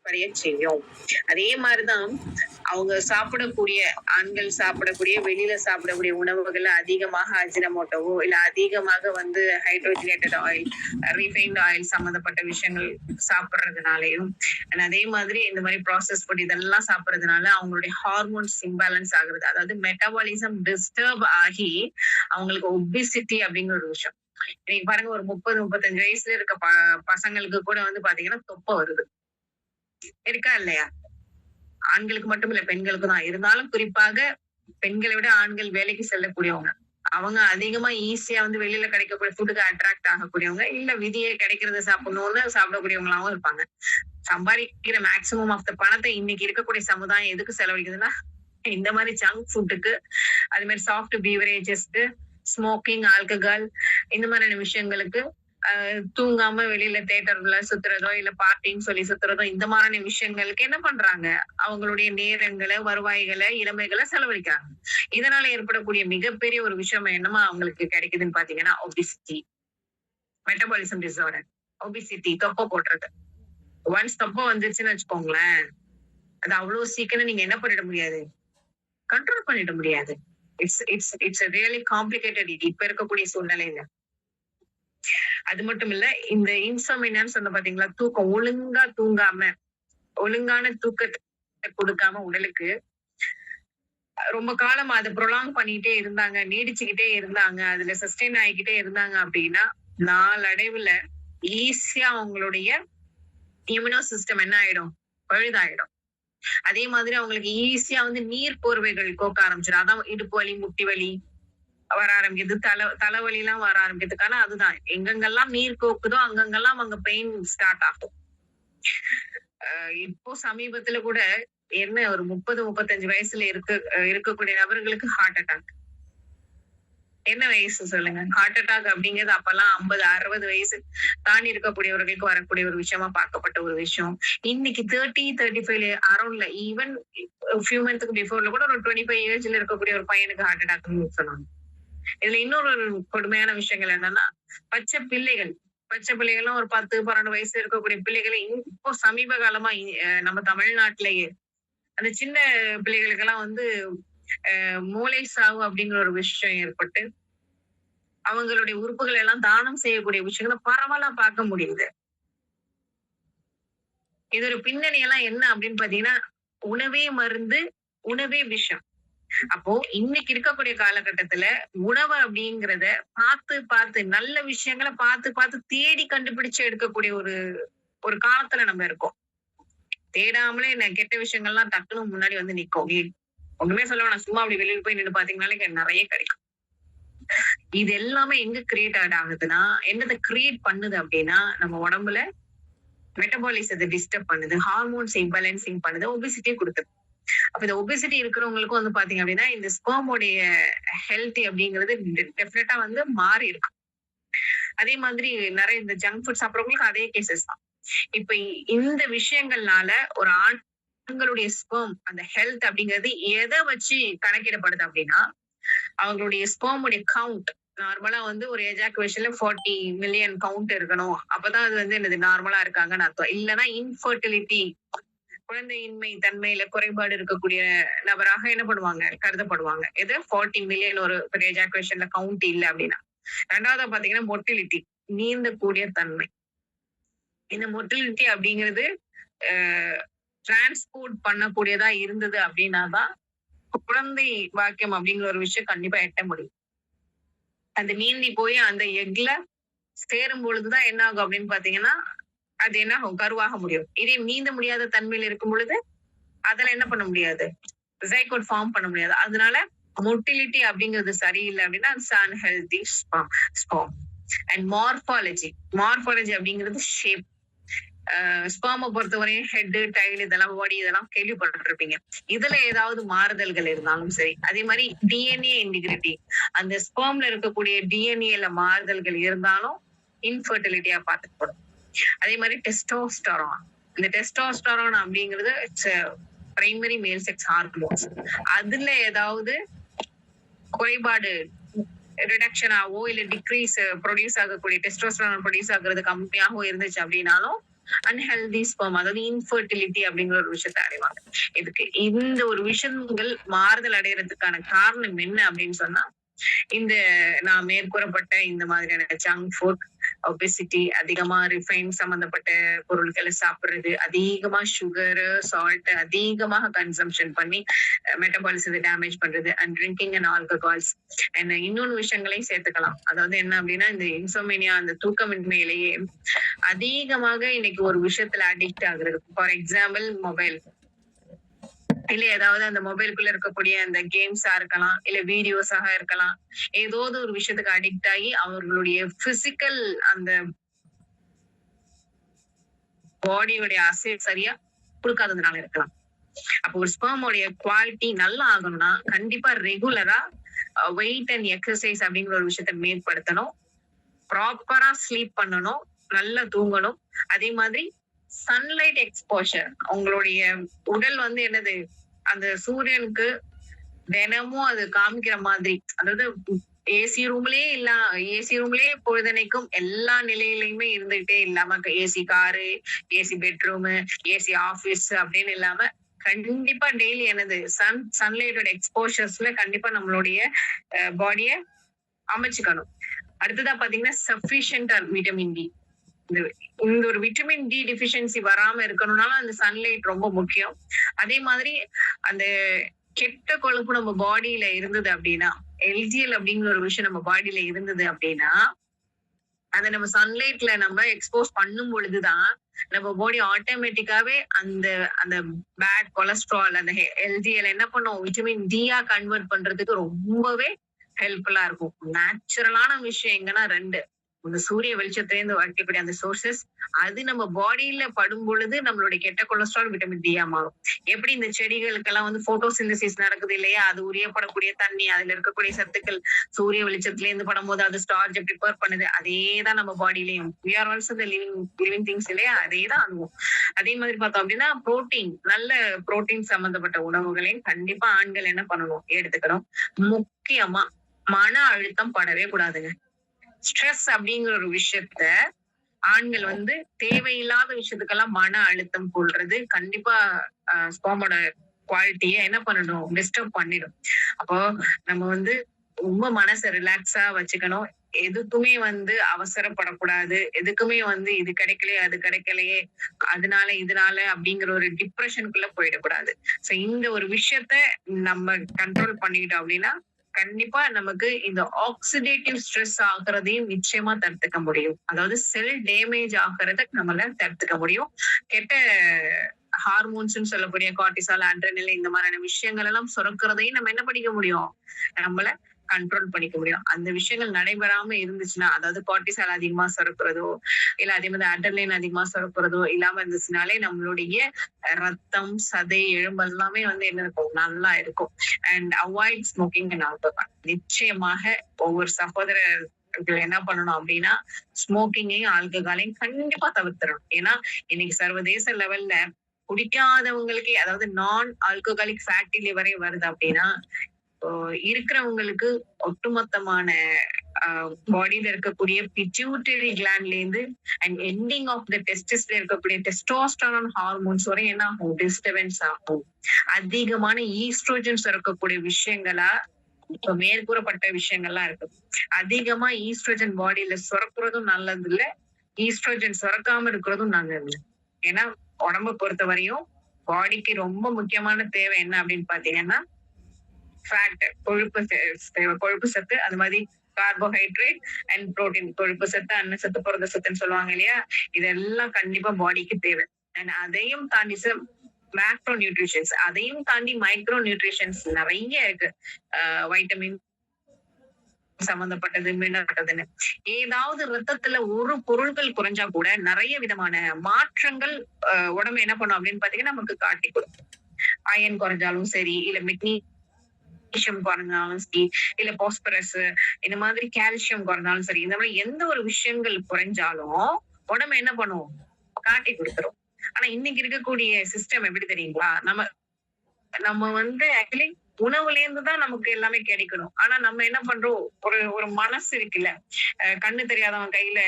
பாதிப்படைய செய்யும். அதே மாதிரிதான் அவங்க சாப்பிடக்கூடிய ஆண்கள் சாப்பிடக்கூடிய வெளியில சாப்பிடக்கூடிய உணவுகள்ல அதிகமாக அஜினமோட்டோவோ இல்ல அதிகமாக வந்து ஹைட்ரோஜினேட்டட் ஆயில், ரீஃபைன்ட் ஆயில் சம்பந்தப்பட்ட விஷயங்கள் சாப்பிடுறதுனாலயும் அதே மாதிரி இந்த மாதிரி ப்ராசஸ் ஃபுட் இதெல்லாம் சாப்பிடுறதுனால அவங்களுடைய ஹார்மோன்ஸ் இம்பேலன்ஸ் ஆகுறது, அதாவது மெட்டபாலிசம் டிஸ்டர்ப் ஆகி அவங்களுக்கு ஒபிசிட்டி அப்படிங்கிற ஒரு விஷயம். நீங்க பாருங்க, ஒரு 30-35 வயசுல இருக்க பசங்களுக்கு கூட வந்து பாத்தீங்கன்னா தொப்பை வருது. இருக்கா இல்லையா? ஆண்களுக்கு மட்டும் இல்ல, பெண்களுக்கு தான். இருந்தாலும் குறிப்பாக பெண்களை விட ஆண்கள் வேலைக்கு செல்லக்கூடியவங்க, அவங்க அதிகமா ஈஸியா வந்து வெளியில கிடைக்கக்கூடிய ஃபுட்டுக்கு அட்ராக்ட் ஆகக்கூடியவங்க, இல்ல விதியை கிடைக்கிறத சாப்பிடணும்னு சாப்பிடக்கூடியவங்களாவும் இருப்பாங்க. சம்பாதிக்கிற மேக்சிமம் ஆஃப் த பணத்தை இன்னைக்கு இருக்கக்கூடிய சமுதாயம் எதுக்கு செலவழிக்குதுன்னா, இந்த மாதிரி ஜங்க் ஃபுட்டுக்கு, அது மாதிரி சாஃப்ட் பீவரேஜஸ்க்கு, ஸ்மோக்கிங், ஆல்கஹால் இந்த மாதிரியான விஷயங்களுக்கு, தூங்காம வெளியில தியேட்டர்ல சுத்துறதோ இல்ல பார்ட்டின்னு சொல்லி சுத்துறதோ இந்த மாதிரியான விஷயங்களுக்கு என்ன பண்றாங்க, அவங்களுடைய நேரங்களை, வருவாய்களை, இளமைகளை செலவழிக்கிறாங்க. இதனால ஏற்படக்கூடிய மிகப்பெரிய ஒரு விஷயம் என்னமா அவங்களுக்கு கிடைக்குதுன்னு பாத்தீங்கன்னா ஒபிசிட்டி, மெட்டபாலிசம் டிசார்டர், ஒபிசிட்டி, தொப்பை போடுறது. ஒன்ஸ் தொப்பை வந்துருச்சுன்னு வச்சுக்கோங்களேன், அது அவ்வளவு சீக்கிரம் நீங்க என்ன பண்ணிட முடியாது, கண்ட்ரோல் பண்ணிட முடியாது. இட்ஸ் ரியலி காம்ப்ளிகேட்டட் இப்ப இருக்கக்கூடிய சூழ்நிலையில. அது மட்டும் இல்ல, இந்த இன்சோமினியான்னு சொன்ன பாத்தீங்களா, தூக்கம் ஒழுங்கா தூங்காம, ஒழுங்கான தூக்கத்தை கொடுக்காம உடலுக்கு ரொம்ப காலம் அதை ப்ரொலாங் பண்ணிட்டே இருந்தாங்க, நீடிச்சுக்கிட்டே இருந்தாங்க, அதுல சஸ்டெயின் ஆகிக்கிட்டே இருந்தாங்க அப்படின்னா நாளடைவுல ஈஸியா அவங்களுடைய இம்யூனோ சிஸ்டம் என்ன ஆயிடும், பழுதாயிடும். அதே மாதிரி அவங்களுக்கு ஈஸியா வந்து நீர் கோர்வைகள் கோக்க ஆரம்பிச்சிடும். அதான் இடுப்பு வலி, முட்டி வலி வர ஆரம்பிக்குது, தலைவலி எல்லாம் வர ஆரம்பிக்கிறதுக்கான அதுதான். எங்கெங்கெல்லாம் நீர் கோக்குதோ அங்கங்கெல்லாம் அங்க பெயின் ஸ்டார்ட் ஆகும். இப்போ சமீபத்துல கூட என்ன ஒரு 30-35 வயசுல இருக்கக்கூடிய நபர்களுக்கு ஹார்ட் அட்டாக். என்ன வயசு சொல்லுங்க? ஹார்ட் அட்டாக் அப்படிங்கிறது அப்பெல்லாம் 50-60 வயசு தாண்டி இருக்கக்கூடியவர்களுக்கு வரக்கூடிய ஒரு விஷயமா பார்க்கப்பட்ட ஒரு விஷயம். இன்னைக்கு 30-35 அரௌண்ட்ல, ஈவன் ஃபியூ மந்த்க்கு பிஃபோர்ல கூட ஒரு 25 இயர்ஸ்ல இருக்கக்கூடிய ஒரு பையனுக்கு ஹார்ட் அட்டாக்னு சொன்னாங்க. இதுல இன்னொரு கொடுமையான விஷயங்கள் என்னன்னா, பச்சை பிள்ளைகளும் ஒரு 10-12 வயசு இருக்கக்கூடிய பிள்ளைகளை இப்போ சமீப காலமா நம்ம தமிழ்நாட்டிலேயே அந்த சின்ன பிள்ளைகளுக்கு எல்லாம் வந்து மூளை சாவு அப்படிங்கிற ஒரு விஷயம் ஏற்பட்டு அவங்களுடைய உறுப்புகள் எல்லாம் தானம் செய்யக்கூடிய விஷயங்களை பரவலா பார்க்க முடியுது. இதோட பின்னணி எல்லாம் என்ன அப்படின்னு பாத்தீங்கன்னா, உணவே மருந்து, உணவே விஷம். அப்போ இன்னைக்கு இருக்கக்கூடிய காலகட்டத்துல உணவு அப்படிங்கறத பார்த்து நல்ல விஷயங்களை பார்த்து தேடி கண்டுபிடிச்சு எடுக்கக்கூடிய ஒரு காலத்துல நம்ம இருக்கோம். தேடாமலே கெட்ட விஷயங்கள்லாம் டக்குனு முன்னாடி வந்து நிக்கும். ஒண்ணுமே சொல்ல வேணாம், சும்மா அப்படி வெளியில போய் நின்று பாத்தீங்கன்னாலே நிறைய கிடைக்கும். இது எல்லாமே எங்க கிரியேட் ஆகுதுன்னா, என்னதை கிரியேட் பண்ணுது அப்படின்னா, நம்ம உடம்புல மெட்டபாலிசத்தை டிஸ்டர்ப் பண்ணுது, ஹார்மோன்ஸ் இம்பேலன்சிங் பண்ணுது, ஒபிசிட்டியை கொடுக்குது. அப்ப இந்த ஒபிசிட்டி இருக்கிறவங்களுக்கும் வந்து பாத்தீங்க அப்படின்னா இந்த ஸ்பெர்மோடைய ஹெல்த் அப்படிங்கிறது டெஃபினட்டா வந்து மாறி இருக்கு. அதே மாதிரி நிறைய இந்த ஜங்க் ஃபுட் சாப்பிட்றவங்களுக்கு அதே கேசஸ் தான். இப்ப இந்த விஷயங்கள்னால ஒரு ஆண்களுடைய ஸ்பெர்ம் அந்த ஹெல்த் அப்படிங்கிறது எதை வச்சு கணக்கிடப்படுது அப்படின்னா, அவங்களுடைய ஸ்பெர்முடைய கவுண்ட் நார்மலா வந்து ஒரு எஜாக்குவேஷன்ல 40 மில்லியன் கவுண்ட் இருக்கணும், அப்பதான் அது வந்து என்னது நார்மலா இருக்காங்கன்னு அர்த்தம். இல்லைன்னா இன்ஃபர்டிலிட்டி, குழந்தையின்மை தன்மையில குறைபாடு இருக்கக்கூடிய நபராக என்ன பண்ணுவாங்க, கருதப்படுவாங்க. இது 40 மில்லியன் ஒரு எஜாக்குவேஷன்ல கவுண்ட் இல்ல அப்படின்னா. ரெண்டாவது பாத்தீங்கன்னா மொட்டிலிட்டி, நீந்தக்கூடிய தன்மை. இந்த மொட்டிலிட்டி அப்படிங்கிறது டிரான்ஸ்போர்ட் பண்ணக்கூடியதா இருந்தது அப்படின்னாதான் குழந்தை வாக்கியம் அப்படிங்கிற ஒரு விஷயம் கண்டிப்பா எட்ட முடியும். அந்த நீந்தி போய் அந்த எக்ல சேரும் பொழுதுதான் என்ன ஆகும் அப்படின்னு பாத்தீங்கன்னா, அது என்ன ஆகும், கருவாக முடியும். இதே நீந்த முடியாத தன்மையில இருக்கும் பொழுது அதெல்லாம் என்ன பண்ண முடியாது, ஜைகோட் ஃபார்ம் பண்ண முடியாது. அதனால மொட்டிலிட்டி அப்படிங்கிறது சரியில்லை அப்படின்னா அன்ஹெல்தி ஸ்பெர்ம். அண்ட் மார்பாலஜி அப்படிங்கிறது ஷேப். ஸ்பெர்மை பொறுத்தவரையும் ஹெட், டைல், இதெல்லாம் பாடி இதெல்லாம் கேள்விப்பட்டிருப்பீங்க. இதுல ஏதாவது மாறுதல்கள் இருந்தாலும் சரி. அதே மாதிரி டிஎன்ஏ இன்டிகிரிட்டி, அந்த ஸ்பெர்ம்ல இருக்கக்கூடிய டிஎன்ஏல மாறுதல்கள் இருந்தாலும் இன்ஃபர்டிலிட்டியா பார்த்துக்கப்படும். அதே மாதிரி டெஸ்டோஸ்டெரான், இந்த டெஸ்டோஸ்டெரான் அப்படிங்கிறது பிரைமரி மேல் செக்ஸ் ஹார்மோன்ஸ். அதுல ஏதாவது குறைபாடு ரிடக்ஷன் ஆகவோ இல்ல டிக்ரீஸ் ப்ரொடியூஸ் ஆகக்கூடிய டெஸ்டோஸ்டெரான் ப்ரொடியூஸ் ஆகுறது கம்மியாகவும் இருந்துச்சு அப்படின்னாலும் அன்ஹெல்தி ஸ்பெர்ம், அதாவது இன்ஃபர்டிலிட்டி அப்படிங்கிற ஒரு விஷயத்தை அடைவாங்க. இதுக்கு இந்த ஒரு விஷயங்கள் மாறுதல் அடையறதுக்கான காரணம் என்ன அப்படின்னு சொன்னா, இந்த நான் மேற்கூறப்பட்ட இந்த மாதிரியான ஜங்க் ஃபுட், ஒபெசிட்டி, அதிகமா ரிஃபைன் சம்பந்தப்பட்ட பொருட்களை சாப்பிடுறது, அதிகமா சுகர், சால்ட் அதிகமாக கன்சம்ஷன் பண்ணி மெட்டபாலிசத்தை டேமேஜ் பண்றது, and drinking and alcohols, and இன்னொன்னு விஷயங்களையும் சேர்த்துக்கலாம். அதாவது என்ன அப்படின்னா, இந்த இன்சோமேனியா, அந்த தூக்கமின்மையிலேயே அதிகமாக இன்னைக்கு ஒரு விஷயத்துல அடிக்ட் ஆகுறது. ஃபார் எக்ஸாம்பிள் மொபைல், இல்ல ஏதாவது அந்த மொபைலுக்குள்ள இருக்கக்கூடிய அந்த கேம்ஸா இருக்கலாம், இல்ல வீடியோஸாக இருக்கலாம். ஏதாவது ஒரு விஷயத்துக்கு அடிக்ட் ஆகி அவர்களுடைய பிசிக்கல் அந்த பாடியோடைய அசை சரியா கொடுக்காததுனால இருக்கலாம். அப்போ ஒரு ஸ்பெர்மோடைய குவாலிட்டி நல்லா ஆகணும்னா கண்டிப்பா ரெகுலரா வெயிட் அண்ட் எக்ஸசைஸ் அப்படிங்கிற ஒரு விஷயத்த மேம்படுத்தணும். ப்ராப்பரா ஸ்லீப் பண்ணணும், நல்லா தூங்கணும். அதே மாதிரி சன்லைட் எக்ஸ்போஷர், உங்களுடைய உடல் வந்து என்னது, அந்த சூரியனுக்கு தினமும் அது காமிக்கிற மாதிரி, அதாவது ஏசி ரூம்லயே பொழுதனைக்கும் எல்லா நிலையிலயுமே இருந்துகிட்டே இல்லாம, AC car, AC bedroom, AC office அப்படின்னு இல்லாம கண்டிப்பா டெய்லி என்னது சன்லைட்டோட எக்ஸ்போஷர்ஸ்ல கண்டிப்பா நம்மளுடைய பாடிய அமைச்சுக்கணும். அடுத்ததா பாத்தீங்கன்னா சஃபிஷியன்ட் விட்டமின் டி. இந்த ஒரு விட்டமின் டி டிஃபிஷியன்சி வராம இருக்கணும்னாலும் அந்த சன்லைட் ரொம்ப முக்கியம். அதே மாதிரி அந்த கெட்ட கொழுப்பு நம்ம பாடியில இருந்தது அப்படின்னா, எல்டிஎல் அப்படிங்கிற ஒரு விஷயம் நம்ம பாடியில இருந்தது அப்படின்னா, அதை நம்ம சன்லைட்ல நம்ம எக்ஸ்போஸ் பண்ணும் பொழுதுதான் நம்ம பாடி ஆட்டோமேட்டிக்காவே அந்த அந்த பேட் கொலஸ்ட்ரால், அந்த எல்டிஎல் என்ன பண்ணும், விட்டமின் டியா கன்வெர்ட் பண்றதுக்கு ரொம்பவே ஹெல்ப்ஃபுல்லா இருக்கும். நேச்சுரலான விஷயம் எங்கன்னா ரெண்டு, இந்த சூரிய வெளிச்சத்திலேருந்து வைக்கக்கூடிய அந்த சோர்சஸ், அது நம்ம பாடியில படும் பொழுது நம்மளுடைய கெட்ட கொலஸ்ட்ரால் விட்டமின் டியா மாறும். எப்படி இந்த செடிகளுக்கெல்லாம் வந்து போட்டோசிந்தசிஸ் நடக்குது இல்லையா, அது உரியப்படக்கூடிய தண்ணி, அதுல இருக்கக்கூடிய சத்துக்கள் சூரிய வெளிச்சத்துல இருந்து படும்போது அது ஸ்டார்ஜ் ப்ரிப்பேர் பண்ணுது, அதேதான் நம்ம பாடியிலையும். we are also the living things இல்லையா, அதேதான் அதுவும். அதே மாதிரி பார்த்தோம் அப்படின்னா புரோட்டீன், நல்ல புரோட்டீன் சம்பந்தப்பட்ட உணவுகளையும் கண்டிப்பா ஆண்கள் என்ன பண்ணணும், எடுத்துக்கணும். முக்கியமா மன அழுத்தம் படவே கூடாதுங்க. ஸ்ட்ரெஸ் அப்படிங்கிற ஒரு விஷயத்த ஆண்கள் வந்து தேவையில்லாத விஷயத்துக்கெல்லாம் மன அழுத்தம் கொள்றது கண்டிப்பா ஸ்பெர்மோட குவாலிட்டியை என்ன பண்ணணும், டிஸ்டர்ப் பண்ணிடும். அப்போ நம்ம வந்து ரொம்ப மனசை ரிலாக்ஸா வச்சுக்கணும். எதுக்குமே வந்து அவசரப்படக்கூடாது. எதுக்குமே வந்து இது கிடைக்கலையே அது கிடைக்கலையே அதனால இதனால அப்படிங்கிற ஒரு டிப்ரெஷனுக்குள்ள போயிடக்கூடாது. சோ இந்த ஒரு விஷயத்த நம்ம கண்ட்ரோல் பண்ணிக்கிட்டோம் அப்படின்னா கண்டிப்பா நமக்கு இந்த ஆக்சிடேட்டிவ் ஸ்ட்ரெஸ் ஆகுறதையும் நிச்சயமா தடுத்துக்க முடியும். அதாவது செல் டேமேஜ் ஆகுறத நம்மளால தடுத்துக்க முடியும். கெட்ட ஹார்மோன்ஸ் சொல்லக்கூடிய கார்டிசால், அட்ரினலின், இந்த மாதிரியான விஷயங்கள் எல்லாம் சுரக்கிறதையும் நம்ம என்ன பண்ணிக்க முடியும், நம்மள கண்ட்ரோல் பண்ணிக்க முடியும். அந்த விஷயங்கள் நடைபெறாம இருந்துச்சுன்னா, அதாவது கார்டிசால் அதிகமா சுரக்கிறதோ, இல்ல அதே மாதிரி அட்ரினலின் அதிகமா சுரக்கிறதோ இல்லாம இருந்துச்சுனாலே நம்மளுடைய ரத்தம், சதை, எலும்பு எல்லாமே வந்து என்ன இருக்கும், நல்லா இருக்கும். And avoid smoking and alcohol. நிச்சயமாக ஒவ்வொரு சகோதரர்கள் என்ன பண்ணணும் அப்படின்னா, ஸ்மோக்கிங்கையும் ஆல்கஹாலையும் கண்டிப்பா தவிர்த்திடணும். ஏன்னா இன்னைக்கு சர்வதேச லெவல்ல குடிக்காதவங்களுக்கே, அதாவது நான் ஆல்கஹாலிக் ஃபேட்டி லிவரே வருது அப்படின்னா, இருக்கிறவங்களுக்கு ஒட்டுமொத்தமான பாடியில இருக்கக்கூடிய பிட்யூட்டரி கிளாண்ட்ல இருந்து அண்ட் எண்டிங் ஆஃப் த டெஸ்டிஸ்ல இருக்கக்கூடிய டெஸ்டோஸ்டெரான் ஹார்மோன்ஸ் வரை என்ன ஆகும், டிஸ்டர்பன்ஸ் ஆகும். அதிகமான ஈஸ்ட்ரோஜன் சுரக்கக்கூடிய விஷயங்களா இப்ப மேற்கூறப்பட்ட விஷயங்கள்லாம் இருக்கு. அதிகமா ஈஸ்ட்ரோஜன் பாடியில சுரக்கிறதும் நல்லது இல்ல, ஈஸ்ட்ரோஜன் சுரக்காம இருக்கிறதும் நல்லது இல்லை. ஏன்னா உடம்பை பொறுத்த வரையும் பாடிக்கு ரொம்ப முக்கியமான தேவை என்ன அப்படின்னு பாத்தீங்கன்னா ஃபேட், கொழுப்பு சத்து, அது மாதிரி கார்போஹைட்ரேட் அண்ட் புரோட்டீன், கொழுப்பு சத்து, அன்ன சத்து, புரத சத்துன்னு சொல்லுவாங்க இல்லையா, இதெல்லாம் கண்டிப்பா பாடிக்கு தேவை. அண்ட் அதையும் தாண்டி மேக்ரோ நியூட்ரிஷன்ஸ், அதையும் தாண்டி மைக்ரோ நியூட்ரிஷன்ஸ் நிறைய இருக்கு. வைட்டமின் சம்பந்தப்பட்டது, மினப்பட்டதுன்னு ஏதாவது ரத்தத்துல ஒரு பொருட்கள் குறைஞ்சா கூட நிறைய விதமான மாற்றங்கள் உடம்பு என்ன பண்ணும் அப்படின்னு பாத்தீங்கன்னா நமக்கு காட்டி கொடுக்கும். அயன் குறைஞ்சாலும் சரி, இல்ல மெக்னீசியம் குறைஞ்சாலும் சரி, இல்ல பாஸ்பரஸ், இந்த மாதிரி கால்சியம் குறைஞ்சாலும் சரி, இந்த மாதிரி எந்த ஒரு விஷயங்கள் குறைஞ்சாலும் உடம்பு என்ன பண்ணும், காட்டி கொடுத்துரும். ஆனா இன்னைக்கு இருக்கக்கூடிய சிஸ்டம் எப்படி தெரியுங்களா, நம்ம வந்து ஆக்சுவலி உணவுல இருந்துதான் நமக்கு எல்லாமே கிடைக்கணும். ஆனா நம்ம என்ன பண்றோம், ஒரு மனசு இருக்குல்ல, கண்ணு தெரியாதவன் கையில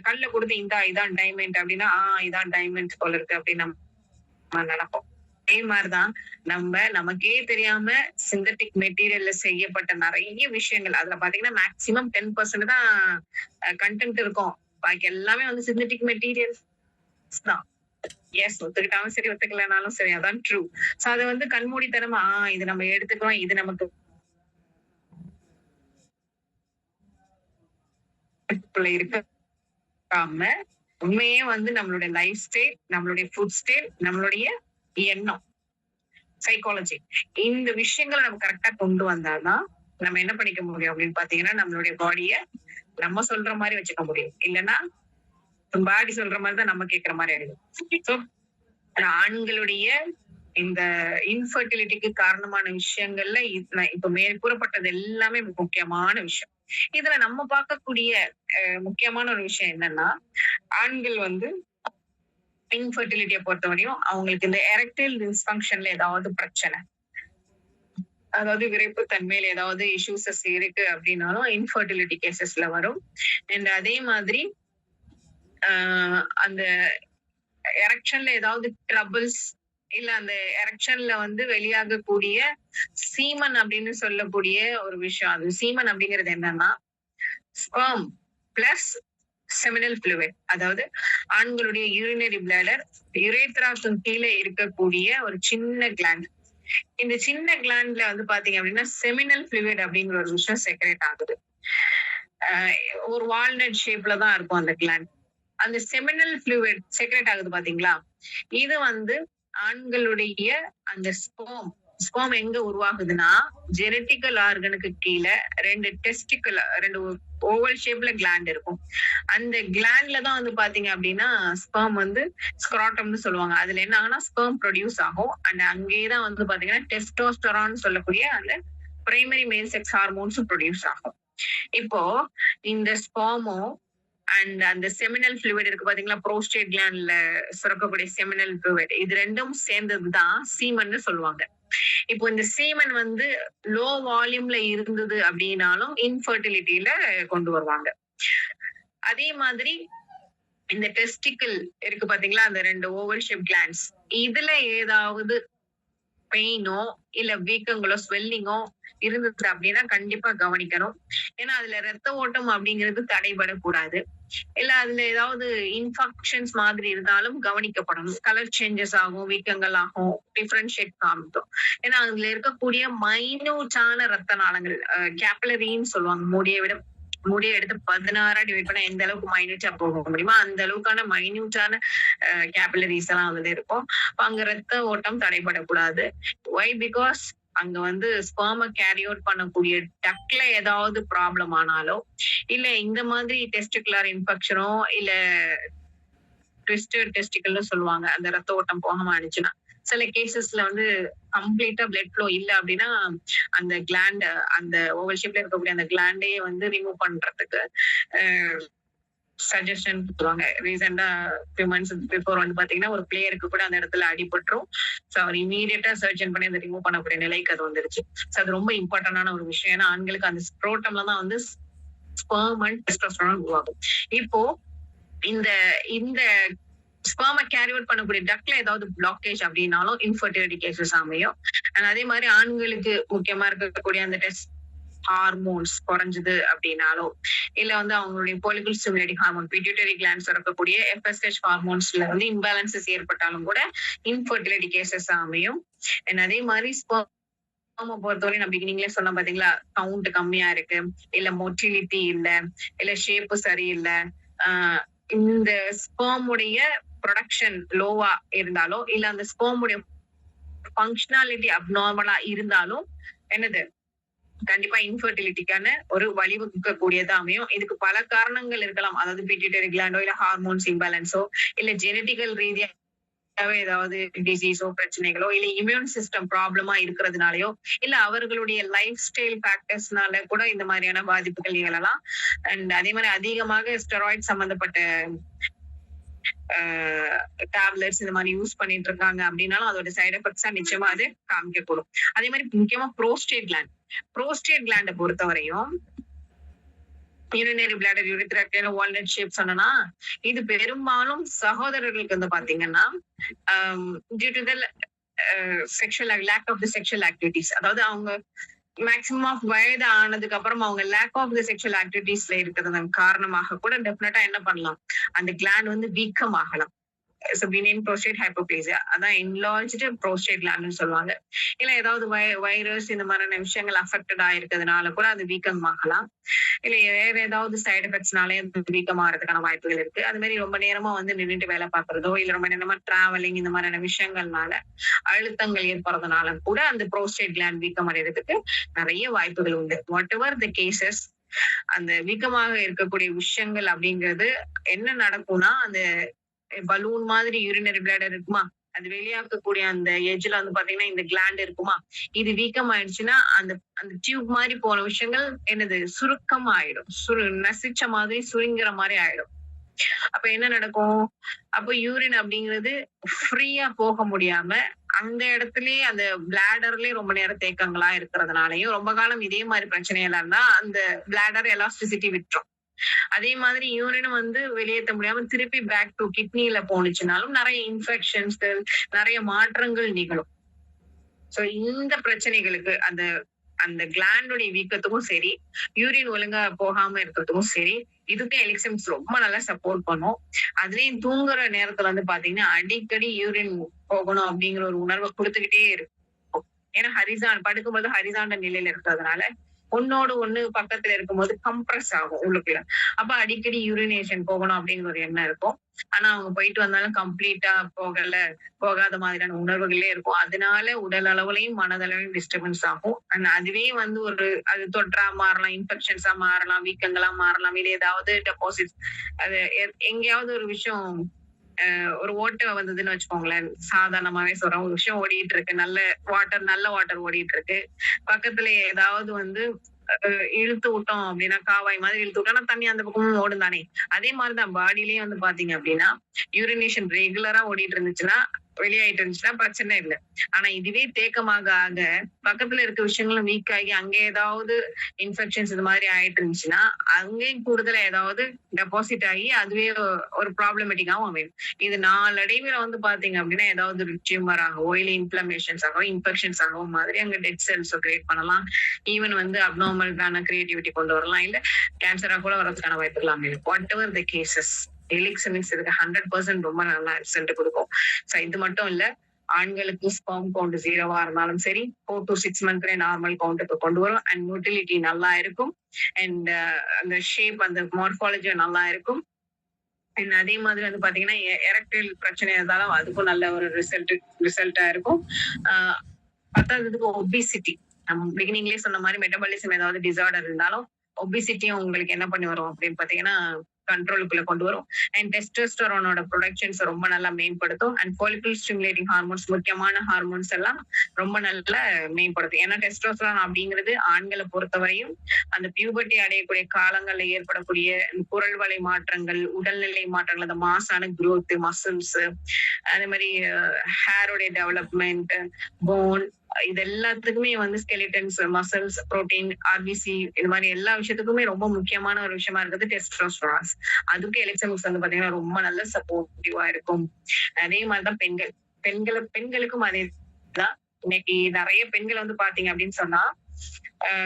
கல்ல கொடுத்து இதான் டைமண்ட் அப்படின்னா இதான் டைமண்ட் போல இருக்கு அப்படின்னு நம்ம நினைப்போம். அதே மாதிரிதான் நமக்கே தெரியாம சிந்தட்டிக் மெட்டீரியல்ல செய்யப்பட்ட நிறைய விஷயங்கள், அதுல பாத்தீங்கன்னா மேக்சிமம் 10% தான் கண்டென்ட் இருக்கும். பாக்கி எல்லாமே வந்து சிந்தட்டிக் மெட்டீரியல்ஸ் தான். எஸ், ஒத்துக்கிட்டாலும் சரி ஒத்துக்கலனாலும் சரி, அதான் ட்ரூ. சோ அது வந்து கண்மூடித்தனமா இது நம்ம எடுத்துக்கிறோம், இது நமக்கு இருக்காம உண்மையே வந்து நம்மளுடைய லைஃப் ஸ்டைல், நம்மளுடைய ஃபுட் ஸ்டைல், நம்மளுடைய எண்ணம், சைக்காலஜி, இந்த விஷயங்களை நம்ம கரெக்டா கொண்டு வந்தாதான் நம்ம என்ன பண்ணிக்க முடியும் அப்படின்னு பாத்தீங்கன்னா, நம்மளுடைய பாடிய நம்ம சொல்ற மாதிரி வச்சுக்க முடியும். இல்லைன்னா பாடி சொல்ற மாதிரி தான் நம்ம கேட்கிற மாதிரி ஆயிடும். ஆண்களுடைய இந்த இன்ஃபர்டிலிட்டிக்கு காரணமான விஷயங்கள்ல இப்ப மேற்கூறப்பட்டது எல்லாமே முக்கியமான விஷயம். இதுல நம்ம பார்க்கக்கூடிய முக்கியமான ஒரு விஷயம் என்னன்னா, ஆண்கள் வந்து இன்ஃபர்டிலிட்டியை பொறுத்தவரையும் அவங்களுக்கு இந்த எரெக்டைல் டிஸ்ஃபங்க்ஷன்ல ஏதாவது பிரச்சனை, அதாவது விரைப்பு தன்மையில ஏதாவது இஷ்யூஸஸ் இருக்கு அப்படின்னாலும் இன்ஃபர்டிலிட்டி கேசஸ்ல வரும். அண்ட் அதே மாதிரி அந்த எரெக்ஷன்ல ஏதாவது ட்ரபிள்ஸ், இல்ல அந்த எரெக்ஷன்ல வந்து வெளியாகக்கூடிய சீமன் அப்படின்னு சொல்லக்கூடிய ஒரு விஷயம். அது சீமன் அப்படிங்கிறது என்னன்னா, ஸ்பெர்ம் பிளஸ் செமினல் ஃப்ளூயிட், அதாவது ஆண்களுடைய யூரினரி பிளாடர், யுரேத்ராக்கு கீழே இருக்கக்கூடிய ஒரு சின்ன கிளாண்ட். இந்த சின்ன கிளாண்ட்ல வந்து பாத்தீங்க அப்படின்னா செமினல் ஃப்ளூயிட் அப்படிங்கிற ஒரு விஷயம் செக்ரேட் ஆகுது. ஒரு வால்நட் ஷேப்ல தான் இருக்கும் அந்த கிளாண்ட். அந்த செமினல் ஃப்ளூயிட் செக்ரேட் ஆகுது பாத்தீங்களா, இது வந்து ஆண்களுடைய அந்த ஸ்பெர்ம் எங்க உருவாகுதுன்னா, ஜெனட்டிக்கல் ஆர்கனுக்கு கீழே ரெண்டு ஓவல் ஷேப்ல கிளாண்ட் இருக்கும். அந்த கிளாண்ட்ல தான் வந்து பாத்தீங்க அப்படின்னா ஸ்பெர்ம் வந்து ஸ்க்ராட்டம்னு சொல்லுவாங்க. அதுல என்ன ஆகும்னா ஸ்பெர்ம் ப்ரொடியூஸ் ஆகும். அண்ட் அங்கேயேதான் வந்து பாத்தீங்கன்னா டெஸ்டோஸ்டெரான் சொல்லக்கூடிய அந்த பிரைமரி மேல் செக்ஸ் ஹார்மோன்ஸும் ப்ரொடியூஸ் ஆகும். இப்போ இந்த ஸ்பெர்மோ அண்ட் அந்த செமினல் ஃப்ளூயிட் இருக்கு பாத்தீங்களா, புரோஸ்டேட் கிளாண்ட்ல சுரக்கக்கூடிய செமினல் ஃப்ளூயிட், இது ரெண்டும் சேர்ந்ததுதான் சீமன்னு சொல்லுவாங்க. இப்போ இந்த சீமன் வந்து லோ வால்யூம்ல இருந்தது அப்படின்னாலும் இன்ஃபர்டிலிட்டியில கொண்டு வருவாங்க. அதே மாதிரி இந்த டெஸ்டிக்கிள் இருக்கு பாத்தீங்களா, அந்த ரெண்டு ஓவல் ஷேப் கிளாண்ட்ஸ், இதுல ஏதாவது பெயினோ இல்ல வீக்கங்களோ ஸ்வெல்லிங்கோ இருந்தது அப்படின்னா கண்டிப்பா கவனிக்கணும். ஏன்னா அதுல ரத்த ஓட்டம் அப்படிங்கிறது தடைபடக்கூடாது. இல்ல அதுல ஏதாவது இன்ஃபெக்ஷன்ஸ் மாதிரி இருந்தாலும் கவனிக்கப்படணும். கலர் சேஞ்சஸ் ஆகும், வீக்கங்கள் ஆகும், டிஃபரன்ஷியேட் காமிக்கும். ஏன்னா அதுல இருக்கக்கூடிய மைனூட்டான ரத்த நாளங்கள், கேபிலரின்னு சொல்லுவாங்க, முடியை எடுத்து 16 டிவைட் பண்ண எந்த அளவுக்கு மைன்யூட்டா போக முடியுமோ அந்த அளவுக்கான மைன்யூட்டான கேபிலரிஸ் எல்லாம் அதுல இருக்கும். அங்க ரத்த ஓட்டம் தடைபடக்கூடாது. ஒய்? பிகாஸ் அங்க வந்து ஸ்பெர்மை கேரி அவுட் பண்ணக்கூடிய டக்ல ஏதாவது ப்ராப்ளம் ஆனாலோ, இல்ல இந்த மாதிரி டெஸ்டிகுலர் இன்ஃபெக்ஷனோ இல்ல ட்விஸ்டட் டெஸ்டிக்கல்னு சொல்லுவாங்க, அந்த ரத்த ஓட்டம் போகாம ஆனிச்சுன்னா, சில கேசஸ்ல வந்து கம்ப்ளீட்டா பிளட் ஃப்ளோ இல்ல அப்படின்னா அந்த கிளாண்ட், அந்த ஓவல் ஷேப்ல இருக்கக்கூடிய அந்த கிளாண்டையே வந்து ரிமூவ் பண்றதுக்கு சஜஷன் கொடுத்துருவாங்க. ரீசெண்டா 2 months பிஃபோர் வந்து பாத்தீங்கன்னா ஒரு பிளேயருக்கு கூட அந்த இடத்துல அடிபட்டுரும். சோ அவர் இமீடியட்டா சர்ஜன் பண்ணி அதை ரிமூவ் பண்ணக்கூடிய நிலைக்கு அது வந்துருச்சு. சோ அது ரொம்ப இம்பார்ட்டன்டான ஒரு விஷயம். ஏன்னா ஆண்களுக்கு அந்த ஸ்க்ரோட்டம்ல தான் வந்து ஸ்பெர்ம் அண்ட் டெஸ்டோஸ்டெரான் உருவாகும். இப்போ இந்த இந்த ஸ்பெர்மை கேரி அவுட் பண்ணக்கூடிய டக்ல ஏதாவது பிளாக்கேஜ் அப்படின்னாலும் இன்ஃபர்டிலிட்டி கேசஸ் அமையும். அண்ட் அதே மாதிரி ஆண்களுக்கு முக்கியமா இருக்கக்கூடிய அந்த டெஸ்ட் ஹார்மோன்ஸ் குறைஞ்சது அப்படின்னாலும், இல்ல வந்து அவங்களுடைய பாலிகல் ஸ்டிமுலேட்டிங் ஹார்மோன் பிட்யூட்டரி கிளாண்ட்ஸ் இருக்கக்கூடிய FSH ஹார்மோன்ஸ்ல வந்து இம்பேலன்சஸ் ஏற்பட்டாலும் கூட இன்ஃபர்டிலிட்டி கேசஸ் அமையும். அண்ட் அதே மாதிரி ஸ்பெர்மை பொறுத்தவரை நான் பிகினிங்ல சொன்ன பாத்தீங்களா, கவுண்ட் கம்மியா இருக்கு, இல்ல மொட்டிலிட்டி இல்ல ஷேப்பு சரியில்லை, இந்த ஸ்பெர்முடைய ப்ரொடக்ஷன் லோவா இருந்தாலோ, இல்ல அந்த ஸ்பெர்முடைய ஃபங்க்ஷனாலிட்டி அப்நார்மலா இருந்தாலும் என்னது கண்டிப்பா இன்ஃபர்டிலிட்டிக்கான ஒரு வழிவகுக்க கூடியதா அமையும். இதுக்கு பல காரணங்கள் இருக்கலாம். அதாவது பிட்யூட்டரி கிளாண்டோ இல்ல ஹார்மோன்ஸ் இம்பேலன்ஸோ இல்ல ஜெனட்டிக்கல் ரீதியா ஏதாவது டிசீஸோ பிரச்சனைகளோ இல்ல இம்யூன் சிஸ்டம் ப்ராப்ளமா இருக்கிறதுனாலயோ இல்ல அவர்களுடைய லைஃப் ஸ்டைல் ஃபேக்டர்ஸ்னால கூட இந்த மாதிரியான பாதிப்புகள் நிகழலாம். அண்ட் அதே மாதிரி அதிகமாக ஸ்டெராய்ட் சம்பந்தப்பட்ட டேப்லெட்ஸ் இந்த மாதிரி யூஸ் பண்ணிட்டு இருக்காங்க அப்படின்னாலும் அதோட சைடு எஃபெக்ட்ஸா நிச்சயமா அது காமிக்கக்கூடும். அதே மாதிரி முக்கியமா புரோஸ்டேட் கிளாண்ட் பொறுத்தவரையும் urinary bladder urethra walnut shape சொன்னா, இது பெரும்பாலும் சகோதரர்களுக்கு வந்து பாத்தீங்கன்னா due to the sexual lack of the sexual activities, அதாவது அவங்க மேக்சிமம் ஆஃப் வயது ஆனதுக்கு அப்புறம் அவங்க லேக் ஆஃப் த செக்ஷுவல் ஆக்டிவிட்டிஸ்ல இருக்கிறதன் காரணமாக கூட டெஃபினட்டா என்ன பண்ணலாம், அந்த கிளாண்ட் வந்து வீக்கமாகலாம். பினியன் ப்ரோஸ்டேட் ஹைப்போப்ளேசியா, அதான் என்லார்ஜ்ட் ப்ரோஸ்டேட் கிளாண்ட்னு சொல்லுவாங்க. இல்ல ஏதாவது வைரஸ் இந்த மாதிரியான விஷயங்கள் அஃபெக்டட் ஆயிருக்கிறதுனால கூட அது வீக்கமாகலாம். இல்ல வேற ஏதாவது சைடு எஃபெக்ட்ஸ்னாலே வீக்கம் ஆகிறதுக்கான வாய்ப்புகள் இருக்கு. அது மாதிரி ரொம்ப நேரமா வந்து நின்றுட்டு வேலை பார்க்கறதோ, இல்ல ரொம்ப நேரமா டிராவலிங் இந்த மாதிரியான விஷயங்கள்னால அழுத்தங்கள் ஏற்படுறதுனால கூட அந்த ப்ரோஸ்டேட் கிளாண்ட் வீக்கம் அடைகிறதுக்கு நிறைய வாய்ப்புகள் உண்டு. வாட் எவர் த கேசஸ், அந்த வீக்கமாக இருக்கக்கூடிய விஷயங்கள் அப்படிங்கிறது என்ன நடக்கும்னா, அந்த பலூன் மாதிரி யூரினரி பிளாடர் இருக்குமா, அது வெளியாக்கக்கூடிய அந்த எஜ்ல வந்து பாத்தீங்கன்னா இந்த கிளாண்ட் இருக்குமா, இது வீக்கம் ஆயிடுச்சுன்னா அந்த அந்த டியூப் மாதிரி போன விஷயங்கள் என்னது சுருக்கம் ஆயிடும், நசிச்ச மாதிரி சுருங்கிற மாதிரி ஆயிடும். அப்ப என்ன நடக்கும், அப்ப யூரின் அப்படிங்கிறது ஃப்ரீயா போக முடியாம அந்த இடத்துலயே அந்த பிளாடர்லயே ரொம்ப நேரம் தேக்கங்களா இருக்கிறதுனாலயும் ரொம்ப காலம் இதே மாதிரி பிரச்சனையெல்லாம் இருந்தா அந்த பிளாடர் எலாஸ்டிசிட்டி விட்டுரும். அதே மாதிரி யூரினும் வந்து வெளியேற்ற முடியாம திருப்பி பேக் டு கிட்னில போனுச்சுனாலும் நிறைய இன்ஃபெக்ஷன்ஸ்கள், நிறைய மாற்றங்கள் நிகழும். சோ இந்த பிரச்சனைகளுக்கு அந்த அந்த கிளாண்டுடைய வீக்கத்துக்கும் சரி, யூரின் ஒழுங்கா போகாம இருக்கிறதுக்கும் சரி, இதுக்கு எலிக்சம்ஸ் ரொம்ப நல்லா சப்போர்ட் பண்ணும். அதுலயும் தூங்குற நேரத்துல வந்து பாத்தீங்கன்னா அடிக்கடி யூரின் போகணும் அப்படிங்கிற ஒரு உணர்வை கொடுத்துக்கிட்டே இருக்கும். ஏன்னா படுக்கும்போது ஹரிசாண்ட நிலையில இருக்கிறதுனால ஒன்னோடு ஒண்ணு பக்கத்துல இருக்கும்போது கம்ப்ரஸ் ஆகும் உள்ளுக்குள்ள. அப்ப அடிக்கடி யூரினேஷன் போகணும் அப்படிங்கிற ஒரு எண்ணம் இருக்கும். ஆனா அவங்க போயிட்டு வந்தாலும் கம்ப்ளீட்டா போகாத மாதிரியான உணர்வுகளே இருக்கும். அதனால உடல் அளவுலயும் மனதளவுலயும் டிஸ்டர்பன்ஸ் ஆகும். அதுவே வந்து அது தொற்றா மாறலாம், இன்ஃபெக்ஷன்ஸா மாறலாம், வீக்கங்களா மாறலாம், இல்ல ஏதாவது டெபாசிட், அது எங்கேயாவது ஒரு விஷயம் ஒரு ஓட்டை வந்ததுன்னு வச்சுக்கோங்களேன், சாதாரணமாவே சொல்றேன், ஒரு விஷயம் ஓடிட்டு இருக்கு, நல்ல வாட்டர் ஓடிட்டு இருக்கு, பக்கத்துல ஏதாவது வந்து இழுத்து விட்டோம் அப்படின்னா, காவாய் மாதிரி இழுத்து விட்டோம்னா தண்ணி அந்த பக்கமும் ஓடும் தானே. அதே மாதிரிதான் பாடியிலயே வந்து பாத்தீங்க அப்படின்னா யூரினேஷன் ரெகுலரா ஓடிட்டு இருந்துச்சுன்னா, வெளியாயிட்டு இருந்துச்சுன்னா பிரச்சனை இல்லை. ஆனா இதுவே தேக்கமாக ஆக பக்கத்துல இருக்க விஷயங்களும் வீக் ஆகி அங்க ஏதாவது இன்ஃபெக்ஷன்ஸ் இது மாதிரி ஆயிட்டு இருந்துச்சுன்னா அங்கேயும் கூடுதலா ஏதாவது டெபாசிட் ஆகி அதுவே ஒரு ப்ராப்ளமேட்டிக்காவும் அமையும். இது நாளடைவில் வந்து பாத்தீங்க அப்படின்னா ஏதாவது ஒரு டியூமர் ஆகவோ, இல்ல இன்ஃபிளமேஷன்ஸ் ஆகவோ, இன்ஃபெக்ஷன்ஸ் ஆகவோ மாதிரி அங்க டெட் செல்ஸ் கிரியேட் பண்ணலாம். ஈவன் வந்து அப்நார்மல்கான கிரியேட்டிவிட்டி கொண்டு வரலாம், இல்ல கேன்சரா கூட வரதுக்கான வாய்ப்புகள் அமையும். வாட் எவர் த கேசஸ், எலிக்சமிக்ஸ் இதுக்கு 100% ரொம்ப நல்லா ரிசல்ட் கொடுக்கும். சோ இது மட்டும் இல்ல, ஆண்களுக்கு ஸ்பெர்ம் கவுண்ட் 0வா இருந்தாலும் சரி 4 to 6 மந்த்லயே நார்மல் கவுண்ட்டுக்கு கொண்டு வரும். அண்ட் மோட்டிலிட்டி நல்லா இருக்கும். அண்ட் அந்த ஷேப், அந்த மார்பாலஜி நல்லா இருக்கும். அண்ட் அதே மாதிரி வந்து பாத்தீங்கன்னா எரக்டைல் பிரச்சனை இருந்தாலும் அதுக்கும் நல்ல ஒரு ரிசல்ட்டா இருக்கும். பத்தாததுக்கு ஒபிசிட்டி, நம்ம பிகினிங்லயே சொன்ன மாதிரி மெட்டபாலிசம் ஏதாவது டிசார்டர் இருந்தாலும் ஒபிசிட்டியும் உங்களுக்கு என்ன பண்ணி வரும் அப்படின்னு பாத்தீங்கன்னா கண்ட்ரோலுக்குள்ள கொண்டு வரும். அண்ட் டெஸ்டோஸ்டெரானோட ப்ரொடக்ஷன்ஸ் ரொம்ப நல்லா மேம்படுத்தும். அண்ட் ஃபாலிகல் ஸ்டிமுலேட்டிங் ஹார்மோன்ஸ், முக்கியமான ஹார்மோன்ஸ் எல்லாம் ரொம்ப நல்லா மேம்படுத்தும். ஏன்னா டெஸ்டோஸ்டெரான் அப்படிங்கிறது ஆண்களை பொறுத்தவரையும் அந்த பியூபர்ட்டி அடையக்கூடிய காலங்கள்ல ஏற்படக்கூடிய குரல் வளை மாற்றங்கள், உடல்நிலை மாற்றங்கள், அந்த மாசான growth, மசில்ஸ், அதே மாதிரி ஹேரோடைய டெவலப்மெண்ட், போன், இது எல்லாத்துக்குமே வந்து ஸ்கெலிட்டன்ஸ், மசில்ஸ், புரோட்டீன், ஆர்பிசி, இது மாதிரி எல்லா விஷயத்துக்குமே ரொம்ப முக்கியமான ஒரு விஷயமா இருக்கிறது டெஸ்டோஸ்டெரான். அதுக்கு எலிக்சமிக்ஸ் வந்து பாத்தீங்கன்னா ரொம்ப நல்ல சப்போர்ட்டிவா இருக்கும். அதே மாதிரிதான் பெண்களுக்கும் அதேதான். இன்னைக்கு நிறைய பெண்கள் வந்து பாத்தீங்க அப்படின்னு சொன்னா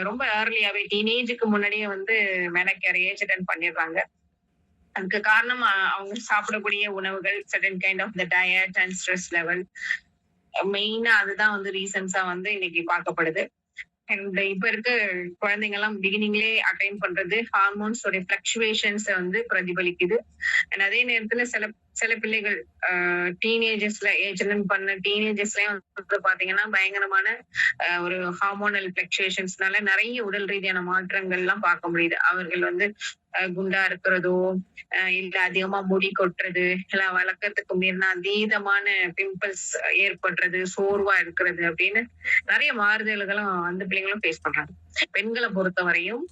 ரொம்ப ஏர்லியாவே டீனேஜுக்கு முன்னாடியே வந்து மெனக்கேர் ஏஜ் அட்டன் பண்ணிடுறாங்க. அதுக்கு காரணம் அவங்க சாப்பிடக்கூடிய உணவுகள், certain kind of the diet and stress level, மெயினா அதுதான் வந்து ரீசன்ஸா வந்து இன்னைக்கு பார்க்கப்படுது. அண்ட் இப்ப இருக்க குழந்தைங்க எல்லாம் பிகினிங்லயே அட்டைன் பண்றது ஹார்மோன்ஸோட பிளக்சுவேஷன்ஸ் வந்து பிரதிபலிக்குது. அண்ட் அதே நேரத்துல சில பிள்ளைகள் டீனேஜர்ஸ்ல ஏஜ் பண்ண டீனேஜர்ஸ்லயும் வந்து பாத்தீங்கன்னா பயங்கரமான ஒரு ஹார்மோனல் பிளக்சுவேஷன்ஸ்னால நிறைய உடல் ரீதியான மாற்றங்கள் எல்லாம் பார்க்க முடியுது. அவர்கள் வந்து குண்டா இருக்கிறதோ, இல்ல அதிகமா முடி கொட்டுறது, இல்ல வழக்கத்துக்கு மீறின அதீதமான பிம்பிள்ஸ் ஏற்படுறது, சோர்வா இருக்கிறது அப்படின்னு நிறைய மாறுதல்களும் அந்த பிள்ளைங்களும் ஃபேஸ் பண்றாங்க. பெண்களை பொறுத்தவரையும்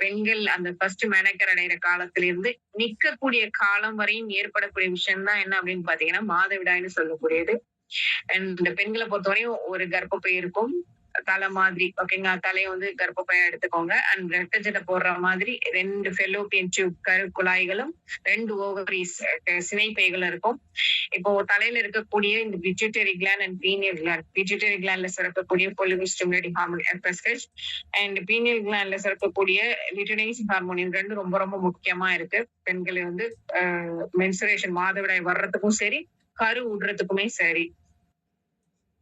பெண்கள் அந்த ஃபர்ஸ்ட் மெனக்கர் அடைகிற காலத்துல இருந்து நிக்கக்கூடிய காலம் வரையும் ஏற்படக்கூடிய விஷயம் தான் என்ன அப்படின்னு பாத்தீங்கன்னா மாதவிடாய்னு சொல்லக்கூடியது. அண்ட் பெண்களை பொறுத்தவரையும் ஒரு கர்ப்பப்பை இருக்கும். தலை மாதிரி ஓகேங்களா. தலையை வந்து கர்ப்பப்பையா எடுத்துக்கோங்க. அண்ட் ரெட்டை ஜடை போடுற மாதிரி 2 ஃபெலோப்பியன் டியூப் குழாய்களும் 2 ஓவரிஸ் சினைப்பைகளும் இருக்கும். இப்போ தலையில இருக்கக்கூடிய இந்த pituitary gland and pineal gland, pituitary கிளாண்ட்ல சுரக்கக்கூடிய follicle stimulating hormone FSH and pineal கிளாண்ட்ல சுரக்கக்கூடிய லியூட்டினைசிங் ஹார்மோன், இது ரெண்டும் ரொம்ப ரொம்ப முக்கியமா இருக்கு. பெண்களை வந்து மென்சுரேஷன் மாதவிடாய் வர்றதுக்கும் சரி, கரு விடுறதுக்குமே சரி.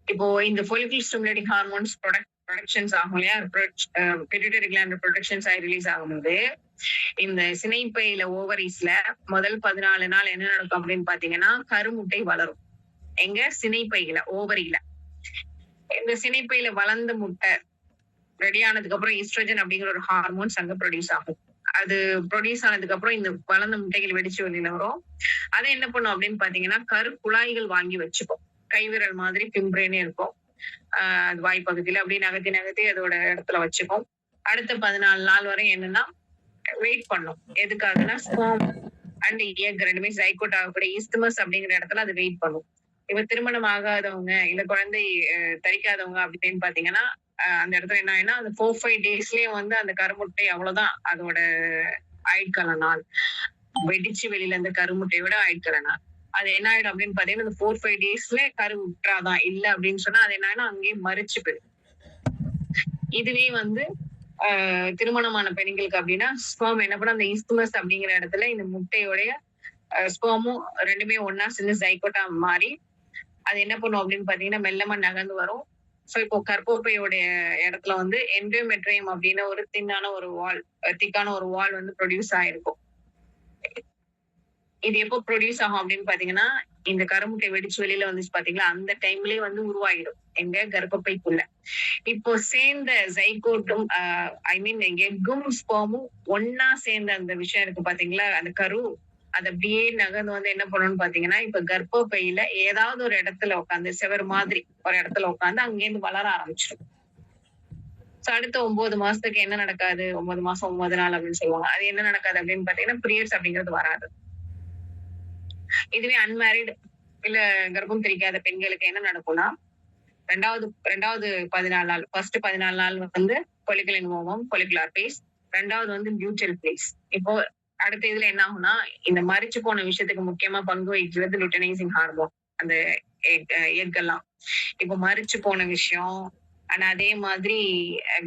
இப்போ இந்த follicle stimulating hormones ப்ரொடக்ஷன்ஸ் ஆகும் இல்லையா, பிட்யூட்டரி கிளாண்ட் ப்ரொடக்ஷன்ஸ் ஆகி ரிலீஸ் ஆகும்போது இந்த சினைப்பையில ஓவரிஸ்ல முதல் 14 நாள் என்ன நடக்கும் அப்படின்னு பாத்தீங்கன்னா, கருமுட்டை வளரும். எங்க சினைப்பையில, ஓவரியில. இந்த சினைப்பையில வளர்ந்த முட்டை ரெடி ஆனதுக்கு அப்புறம் ஈஸ்ட்ரோஜன் அப்படிங்கிற ஒரு ஹார்மோன்ஸ் அங்க ப்ரொடியூஸ் ஆகும். அது ப்ரொடியூஸ் ஆனதுக்கு அப்புறம் இந்த வளர்ந்த முட்டைகள் வெடிச்சு வெளியில வரும். அதை என்ன பண்ணும் அப்படின்னு பாத்தீங்கன்னா, கரு குழாய்கள் வாங்கி வச்சுக்கும். கைவிரல் மாதிரி பிம்பிரேனே இருக்கும். அது வாய்ப்பகுதியில அப்படியே நகர்த்தி நகர்த்தி அதோட இடத்துல வச்சுக்கும். அடுத்த 14 நாள் வரை என்னன்னா வெயிட் பண்ணும். எதுக்காகனா ஸ்பெர்ம் அண்ட் எக் ரெண்டுமே ஜைகோட் ஆகக்கூடிய ஈஸ்துமஸ் அப்படிங்கிற இடத்துல அது வெயிட் பண்ணும். இப்ப திருமணம் ஆகாதவங்க இல்ல குழந்தை தரிக்காதவங்க அப்படின்னு பாத்தீங்கன்னா, அந்த இடத்துல என்ன ஆயினா அந்த 4-5 டேஸ்லயே வந்து அந்த கருமுட்டை அவ்வளவுதான் அதோட ஆயுட்கால நாள். வெடிச்சு வெளியில அந்த கருமுட்டையோட ஆயுட்கால நாள். அது என்ன ஆயிடும் அப்படின்னு பாத்தீங்கன்னா, இந்த 4-5 டேஸ்ல கரு விட்டுறாதான். இல்ல அப்படின்னு சொன்னா அது என்ன ஆயிடும், அங்கேயே மறிச்சு போயிடும். இதுவே வந்து திருமணமான பெண்களுக்கு அப்படின்னா ஸ்பெர்ம் என்ன பண்ணும், அந்த ஈஸ்துமஸ் அப்படிங்கிற இடத்துல இந்த முட்டையோடைய ஸ்பெர்மும் ரெண்டுமே ஒன்னா சேர்ந்து ஜைகோட்டா மாறி அது என்ன பண்ணும் அப்படின்னு பாத்தீங்கன்னா மெல்லமா நகர்ந்து வரும். சோ இப்போ கர்ப்பப்பையோடைய இடத்துல வந்து எண்டோமெட்ரியம் அப்படின்னு ஒரு திக்கான ஒரு வால் வந்து ப்ரொடியூஸ் ஆயிருக்கும். இது எப்போ ப்ரொடியூஸ் ஆகும் அப்படின்னு பாத்தீங்கன்னா, இந்த கருமுட்டை வெடிச்சு வெளியில வந்துச்சு பாத்தீங்களா, அந்த டைம்லயே வந்து உருவாகிடும் எங்க கர்ப்பப்பைக்குள்ள. இப்போ சேர்ந்த ஜைகோட்டும் ஐ மீன் எக்கும் ஸ்பெர்மும் ஒன்னா சேர்ந்த அந்த விஷயம் இருக்கு பாத்தீங்களா, அந்த கரு அது அப்படியே நகர்ந்து வந்து என்ன பண்ணணும்னு பாத்தீங்கன்னா, இப்ப கர்ப்பப்பையில ஏதாவது ஒரு இடத்துல உட்காந்து செவர் மாதிரி ஒரு இடத்துல உட்காந்து அங்கேருந்து வளர ஆரம்பிச்சிடும். அடுத்த 9 மாசத்துக்கு என்ன நடக்காது, 9 மாசம் 9 நாள் அப்படின்னு சொல்லுவாங்க. அது என்ன நடக்காது அப்படின்னு பாத்தீங்கன்னா, பீரியட்ஸ் அப்படிங்கிறது வராது. இதுவே அன்மேரிட் இல்ல கர்ப்பம் தெரிக்காத பெண்களுக்கு என்ன நடக்கும்னா, ரெண்டாவது 14 நாள், ஃபர்ஸ்ட் 14 நாள் வந்து follicle ஓவம், follicular phase, ரெண்டாவது வந்து luteal phase. இப்போ அடுத்த இதுல என்ன ஆகும்னா, இந்த மரிச்சு போன விஷயத்துக்கு முக்கியமா பங்கு வகிக்கிறது லுட்டனைசிங் ஹார்மோன், அந்த எக் எல்லாம். இப்போ மரிச்சு போன விஷயம் ஆனா அதே மாதிரி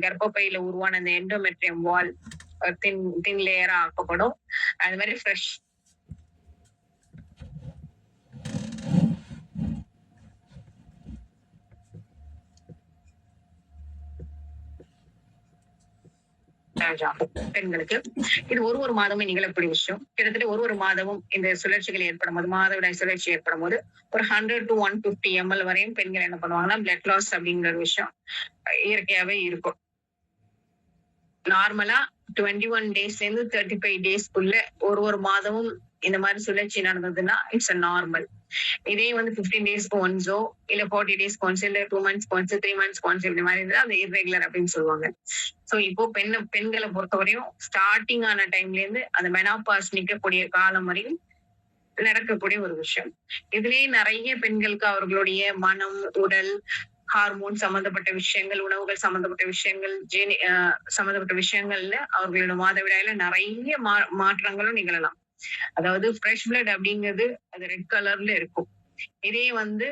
கர்ப்பப்பையில உருவான அந்த எண்டோமெட்ரியம் வால் தின் லேயரா ஆக்கப்படும். அது மாதிரி ஃப்ரெஷ் பெண்களுக்கு இது ஒரு மாதமும் நிகழக்கூடிய விஷயம். கிட்டத்தட்ட ஒரு மாதமும் இந்த சுழற்சிகள் ஏற்படும் போது, மாதவிடாய் சுழற்சி ஏற்படும் போது ஒரு 100 to 150 ml வரையும் பெண்கள் என்ன பண்ணுவாங்கன்னா பிளட் லாஸ் அப்படிங்கிற ஒரு விஷயம் இயற்கையாவே இருக்கும். நார்மலா 21 டேஸ்ல இருந்து 35 டேஸ்க்குள்ள ஒரு மாதமும் இந்த மாதிரி சுழற்சி நடந்ததுன்னா இட்ஸ் அ நார்மல். இதே வந்து 15 டேஸ்க்கு ஒன்ஸோ இல்ல 40 டேஸ்க்கு ஒன்ஸ் இல்ல 2 months ஒன்ஸ் 3 months ஒன்ஸ் இப்படி மாதிரி இருந்தா அது இர்ரெகுலர் அப்படின்னு சொல்லுவாங்க. சோ இப்போ பெண்களை பொறுத்தவரையும் ஸ்டார்டிங் ஆன டைம்ல இருந்து அந்த மெனாபாஸ் நிக்கக்கூடிய காலம் வரையும் நடக்கக்கூடிய ஒரு விஷயம். இதுலயே நிறைய பெண்களுக்கு அவர்களுடைய மனம், உடல், ஹார்மோன் சம்பந்தப்பட்ட விஷயங்கள், உணவுகள் சம்பந்தப்பட்ட விஷயங்கள், சம்பந்தப்பட்ட விஷயங்கள்ல அவர்களோட மாதவிடாயில நிறைய மாற்றங்களும் நிகழலாம். அதாவது ஃப்ரெஷ் பிளட் அப்படிங்கிறது அது ரெட் கலர்ல இருக்கும். இதே வந்து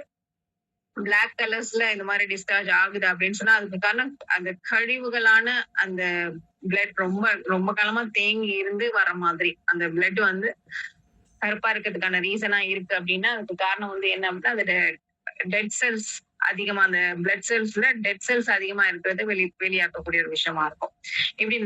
பிளாக் கலர்ஸ்ல இந்த மாதிரி டிஸ்சார்ஜ் ஆகுது அப்படின்னு சொன்னா அதுக்கு காரணம் அந்த கழிவுகளான அந்த பிளட் ரொம்ப ரொம்ப காலமா தேங்கி இருந்து வர மாதிரி அந்த பிளட் வந்து கருப்பா இருக்கிறதுக்கான ரீசனா இருக்கு அப்படின்னா அதுக்கு காரணம் வந்து என்ன அப்படின்னா அந்த டெட் செல்ஸ் அதிகமா, அந்த பிளட் செல்ஸ்ல டெட் செல்ஸ் அதிகமா இருக்கிறது வெளியாக்கக்கூடிய ஒரு விஷயமா இருக்கும். இப்படி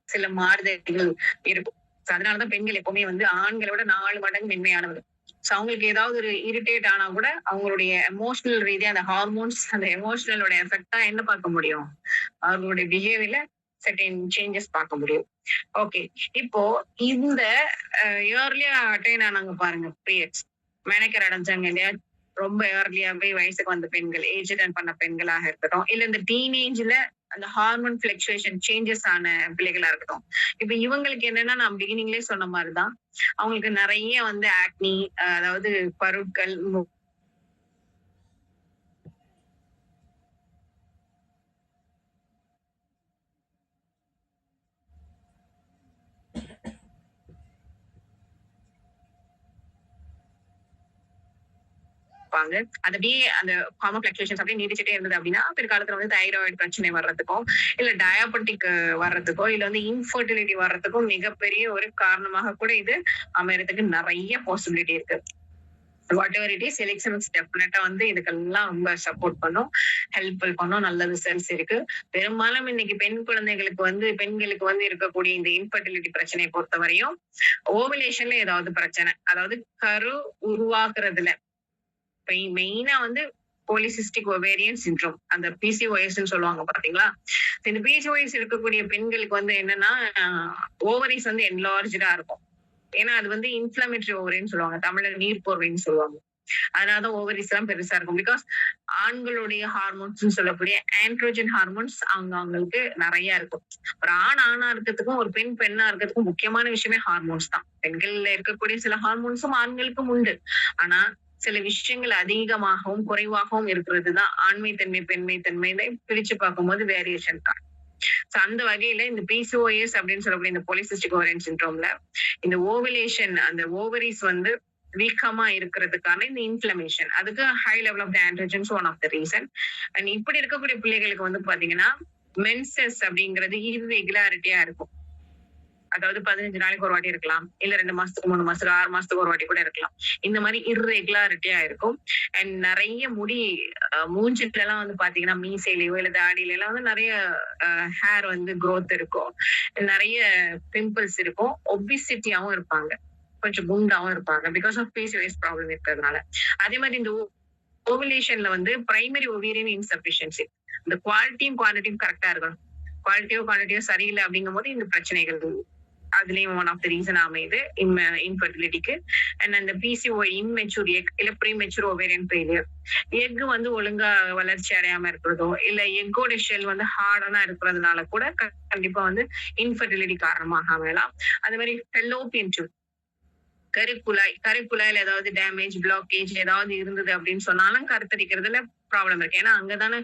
சில மாறுதல்கள் இருக்கும். அதனாலதான் பெண்கள் எப்பவுமே வந்து ஆண்களோட 4 மடங்கு மென்மையானவர். சோ அவங்களுக்கு ஏதாவது ஒரு இரிட்டேட் ஆனா கூட அவங்களுடைய எமோஷனல் ரீதியா அந்த ஹார்மோன்ஸ் அந்த எமோஷனலோட எஃபெக்டா என்ன பார்க்க முடியும், அவர்களுடைய பிஹேவியர்ல சர்டன் சேஞ்சஸ் பார்க்க முடியும். ஓகே, இப்போ இந்த இயர்லியா அட்டைன் ஆனாங்க பாருங்க பீரியட்ஸ், மேனக்கர் அடைஞ்சாங்க இல்லையா, ரொம்ப ஏர்லியாவே வயசுக்கு வந்த பெண்கள், ஏஜ் அட்டன் பண்ண பெண்களாக இருக்கட்டும், இல்ல இந்த டீனேஜ்ல அந்த ஹார்மோன் பிளக்சுவேஷன் சேஞ்சஸ் ஆன பிள்ளைகளா இருக்கட்டும். இப்ப இவங்களுக்கு என்னன்னா நான் பிகினிங்லயே சொன்ன மாதிரிதான் அவங்களுக்கு நிறைய வந்து ஆக்னி, அதாவது பருக்கள், அது அப்படியே அந்த ஹார்மோன் பிளக்சுவேஷன்ஸ் அப்படியே நீடிச்சுட்டே இருந்தது அப்படின்னா பிற்காலத்துல வந்து தைராய்டு பிரச்சனை வர்றதுக்கோ இல்ல டயாபெட்டிக் வர்றதுக்கோ இல்ல வந்து இன்ஃபர்டிலிட்டி வர்றதுக்கும் மிகப்பெரிய ஒரு காரணமாக கூட இது அமையறதுக்கு நிறைய பாசிபிலிட்டி இருக்கு. What ever it is, elections டெஃபினட்டா வந்து இதுக்கெல்லாம் ரொம்ப சப்போர்ட் பண்ணும், ஹெல்ப்ஃபுல் பண்ணும், நல்ல ரிசல்ட்ஸ் இருக்கு. பெரும்பாலும் இன்னைக்கு பெண்களுக்கு வந்து இருக்கக்கூடிய இந்த இன்ஃபர்டிலிட்டி பிரச்சனையை பொறுத்த வரையும் ஓவலேஷன்ல ஏதாவது பிரச்சனை, அதாவது கரு உருவாக்குறதுல மெயினா வந்து பாலிசிஸ்டிக் ஒவேரியன் சிண்ட்ரோம், அந்த பிசிஓஎஸ் சொல்லுவாங்க பாத்தீங்களா. இந்த பிசிஓஎஸ் இருக்கக்கூடிய பெண்களுக்கு வந்து என்னன்னா ஓவரிஸ் வந்து என்லார்ஜா இருக்கும். ஏன்னா அது வந்து இன்ஃபிளமேட்டரி ஓவரின்னு சொல்லுவாங்க, தமிழ்ல நீர் போர்வைன்னு சொல்லுவாங்க. அதனாலதான் ஓவரிஸ் எல்லாம் பெருசா இருக்கும். பிகாஸ் ஆண்களுடைய ஹார்மோன்ஸ் சொல்லக்கூடிய ஆண்ட்ரோஜன் ஹார்மோன்ஸ் அவங்களுக்கு நிறைய இருக்கும். ஒரு ஆணா இருக்கிறதுக்கும் ஒரு பெண்ணா இருக்கிறதுக்கும் முக்கியமான விஷயமே ஹார்மோன்ஸ் தான். பெண்கள்ல இருக்கக்கூடிய சில ஹார்மோன்ஸும் ஆண்களுக்கும் உண்டு. ஆனா சில விஷயங்கள் அதிகமாகவும் குறைவாகவும் இருக்கிறதுதான் ஆண்மை தன்மை பெண்மை தன்மை பிரிச்சு பார்க்கும்போது வேரியேஷன் தான். அந்த வகையில இந்த பிசிஓஎஸ் அப்படின்னு சொல்லக்கூடிய இந்த பாலிசிஸ்டிக் ஓவரியன் சிண்ட்ரோம்ல இந்த ஓவலேஷன், அந்த ஓவரிஸ் வந்து வீக்கமா இருக்கிறதுக்கான இந்த இன்ஃபிளமேஷன், அதுக்கு high level of androgens one of the reason. And இப்படி இருக்கக்கூடிய பிள்ளைகளுக்கு வந்து பாத்தீங்கன்னா மென்சஸ் அப்படிங்கிறது இர்ரெகுலாரிட்டியா இருக்கும். அதாவது 15 நாளைக்கு ஒரு வாட்டி இருக்கலாம், இல்ல 2 மாசத்துக்கு 3 மாசத்துக்கு 6 மாசத்துக்கு ஒரு வாட்டி கூட இருக்கலாம். இந்த மாதிரி இர்ரெகுலாரிட்டியா இருக்கும். அண்ட் நிறைய முடி மூஞ்சில எல்லாம் வந்து பாத்தீங்கன்னா மீசையிலயோ இல்ல தாடியில எல்லாம் வந்து நிறைய ஹேர் வந்து growth இருக்கும், நிறைய பிம்பிள்ஸ் இருக்கும், ஒபிசிட்டியாவும் இருப்பாங்க, கொஞ்சம் குண்டாவும் இருப்பாங்க பிகாஸ் ஆஃப் பிசிஓஎஸ் ப்ராப்ளம் இருக்கிறதுனால. அதே மாதிரி இந்த ஓவலேஷன்ல வந்து பிரைமரி ஓவேரியன் இன்சஃபிஷியன்சி, இந்த குவாலிட்டியும் குவான்டிட்டியும் கரெக்டா இருக்கணும். குவாலிட்டியோ சரியில்லை அப்படிங்கும் போது இந்த பிரச்சனைகள் அதுலயும் ஒன் ஆஃப் த ரீசன் அமையுது இன்ஃபர்டிலிட்டிக்கு. அண்ட் அந்த பிசிஓ இன்மெச்சூர் எக் இல்ல ப்ரீமெச்சூர் ஓவேரியன் ஃபெயிலியர், எக் வந்து ஒழுங்கா வளர்ச்சி அடையாம இருக்கிறதோ இல்ல எக்கோட ஷெல் வந்து ஹார்டனா இருக்கிறதுனால கூட கண்டிப்பா வந்து இன்ஃபர்டிலிட்டி காரணமாக அமையலாம். அதே மாதிரி ஃபெல்லோபியன் டியூப், கருக்குழாயில ஏதாவது டேமேஜ் பிளாக்கேஜ் ஏதாவது இருந்தது அப்படின்னு சொன்னாலும் கருத்தரிக்கிறதுல ப்ராப்ளம் இருக்கு. ஏன்னா அங்கதானே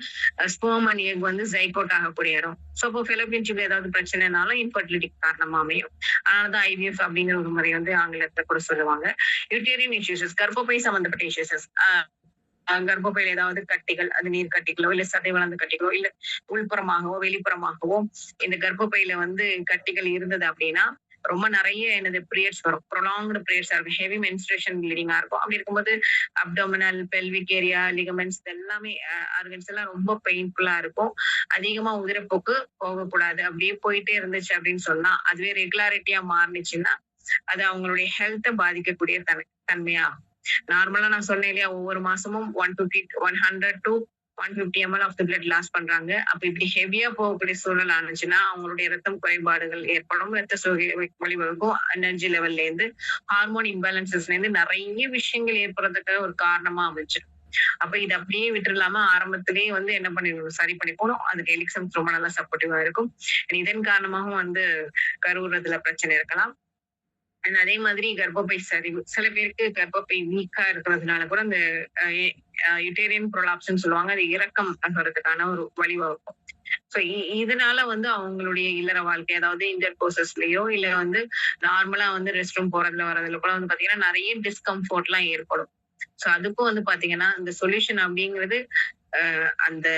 ஸ்பெர்ம் அண்ட் எக் வந்து ஜைகோட் ஆகக்கூடிய இடம். சோ இப்போ ஃபெலோபியன் டியூப்ல ஏதாவது பிரச்சனைனாலும் இன்ஃபர்டிலிட்டி காரணமா அமையும். அதனாலதான் ஐவிஎஃப் அப்படிங்கிற ஒரு முறை வந்து ஆங்கிலத்தை கூட சொல்லுவாங்க. யூட்டேரியன் இஷ்யூஸ், கர்ப்பப்பை சம்பந்தப்பட்ட இஷ்யூஸ், கர்ப்பப்பையில ஏதாவது கட்டிகள், அது நீர் கட்டிகளோ இல்ல சதை வளர்ந்த கட்டிகளோ இல்ல உள்புறமாகவோ வெளிப்புறமாகவோ இந்த கர்ப்பப்பையில வந்து கட்டிகள் இருந்தது அப்படின்னா ரொம்ப நிறைய பீரியட்ஸ் வரும், ப்ரொலாங்டு பீரியட்ஸா இருக்கும், ஹெவி மென்ஸ்ட்ரேஷன் ப்ளீடிங்கா இருக்கும். அப்படி இருக்கும்போது அப்டோமினல், பெல்விக் ஏரியா, லிகமெண்ட்ஸ் எல்லாமே ஆர்கன்ஸ் எல்லாம் ரொம்ப பெயின்ஃபுல்லா இருக்கும். அதிகமா உதிரப்போக்கு போகக்கூடாது. அப்படியே போயிட்டே இருந்துச்சு அப்படின்னு சொன்னா அதுவே ரெகுலாரிட்டியா மாறுனுச்சுன்னா அது அவங்களுடைய ஹெல்த்தை பாதிக்கக்கூடிய தன்மையா. நார்மலா நான் சொன்னேன் இல்லையா, ஒவ்வொரு மாசமும் 100 to 150 ml of the blood loss பண்றாங்க. அப்ப இப்படி ஹெவியா போகக்கூடிய சூழல் ஆனிச்சுன்னா அவங்களுடைய ரத்தம் குறைபாடுகள் ஏற்படும், ரத்த சோகை வழிவகுக்கும், எனர்ஜி லெவல்ல இருந்து ஹார்மோன் இம்பேலன்சஸ்ல இருந்து நிறைய விஷயங்கள் ஏற்படுறதுக்கு ஒரு காரணமா அமைச்சு. அப்ப இது அப்படியே விட்டுலாம ஆரம்பத்திலேயே வந்து என்ன பண்ணிடணும், சரி பண்ணி போனோம். அதுக்கு எலிக்சம்ஸ் ரொம்ப நல்லா சப்போர்ட்டிவா இருக்கும். இதன் காரணமாகவும் வந்து கருவுறதுல பிரச்சனை இருக்கலாம். அதே மாதிரி கர்ப்பப்பை சரிவு, சில பேருக்கு கர்ப்பப்பை வீக்கா இருக்கிறதுனால கூட அந்த யூட்டேரியன் ப்ரொலாப்ஸ்ன்னு சொல்லுவாங்க, அது இறக்கம் ஆகிறதுக்கான ஒரு வழிவகுக்கும். சோ இதனால வந்து அவங்களுடைய இல்லற வாழ்க்கை, அதாவது இன்டர் கோர்சஸ்லயோ இல்ல வந்து நார்மலா வந்து ரெஸ்ட் ரூம் போறதுல வர்றதுல கூட வந்து பாத்தீங்கன்னா நிறைய டிஸ்கம்ஃபோர்ட் எல்லாம் ஏற்படும். சோ அதுக்கும் வந்து பாத்தீங்கன்னா இந்த சொல்யூஷன் அப்படிங்கிறது அந்த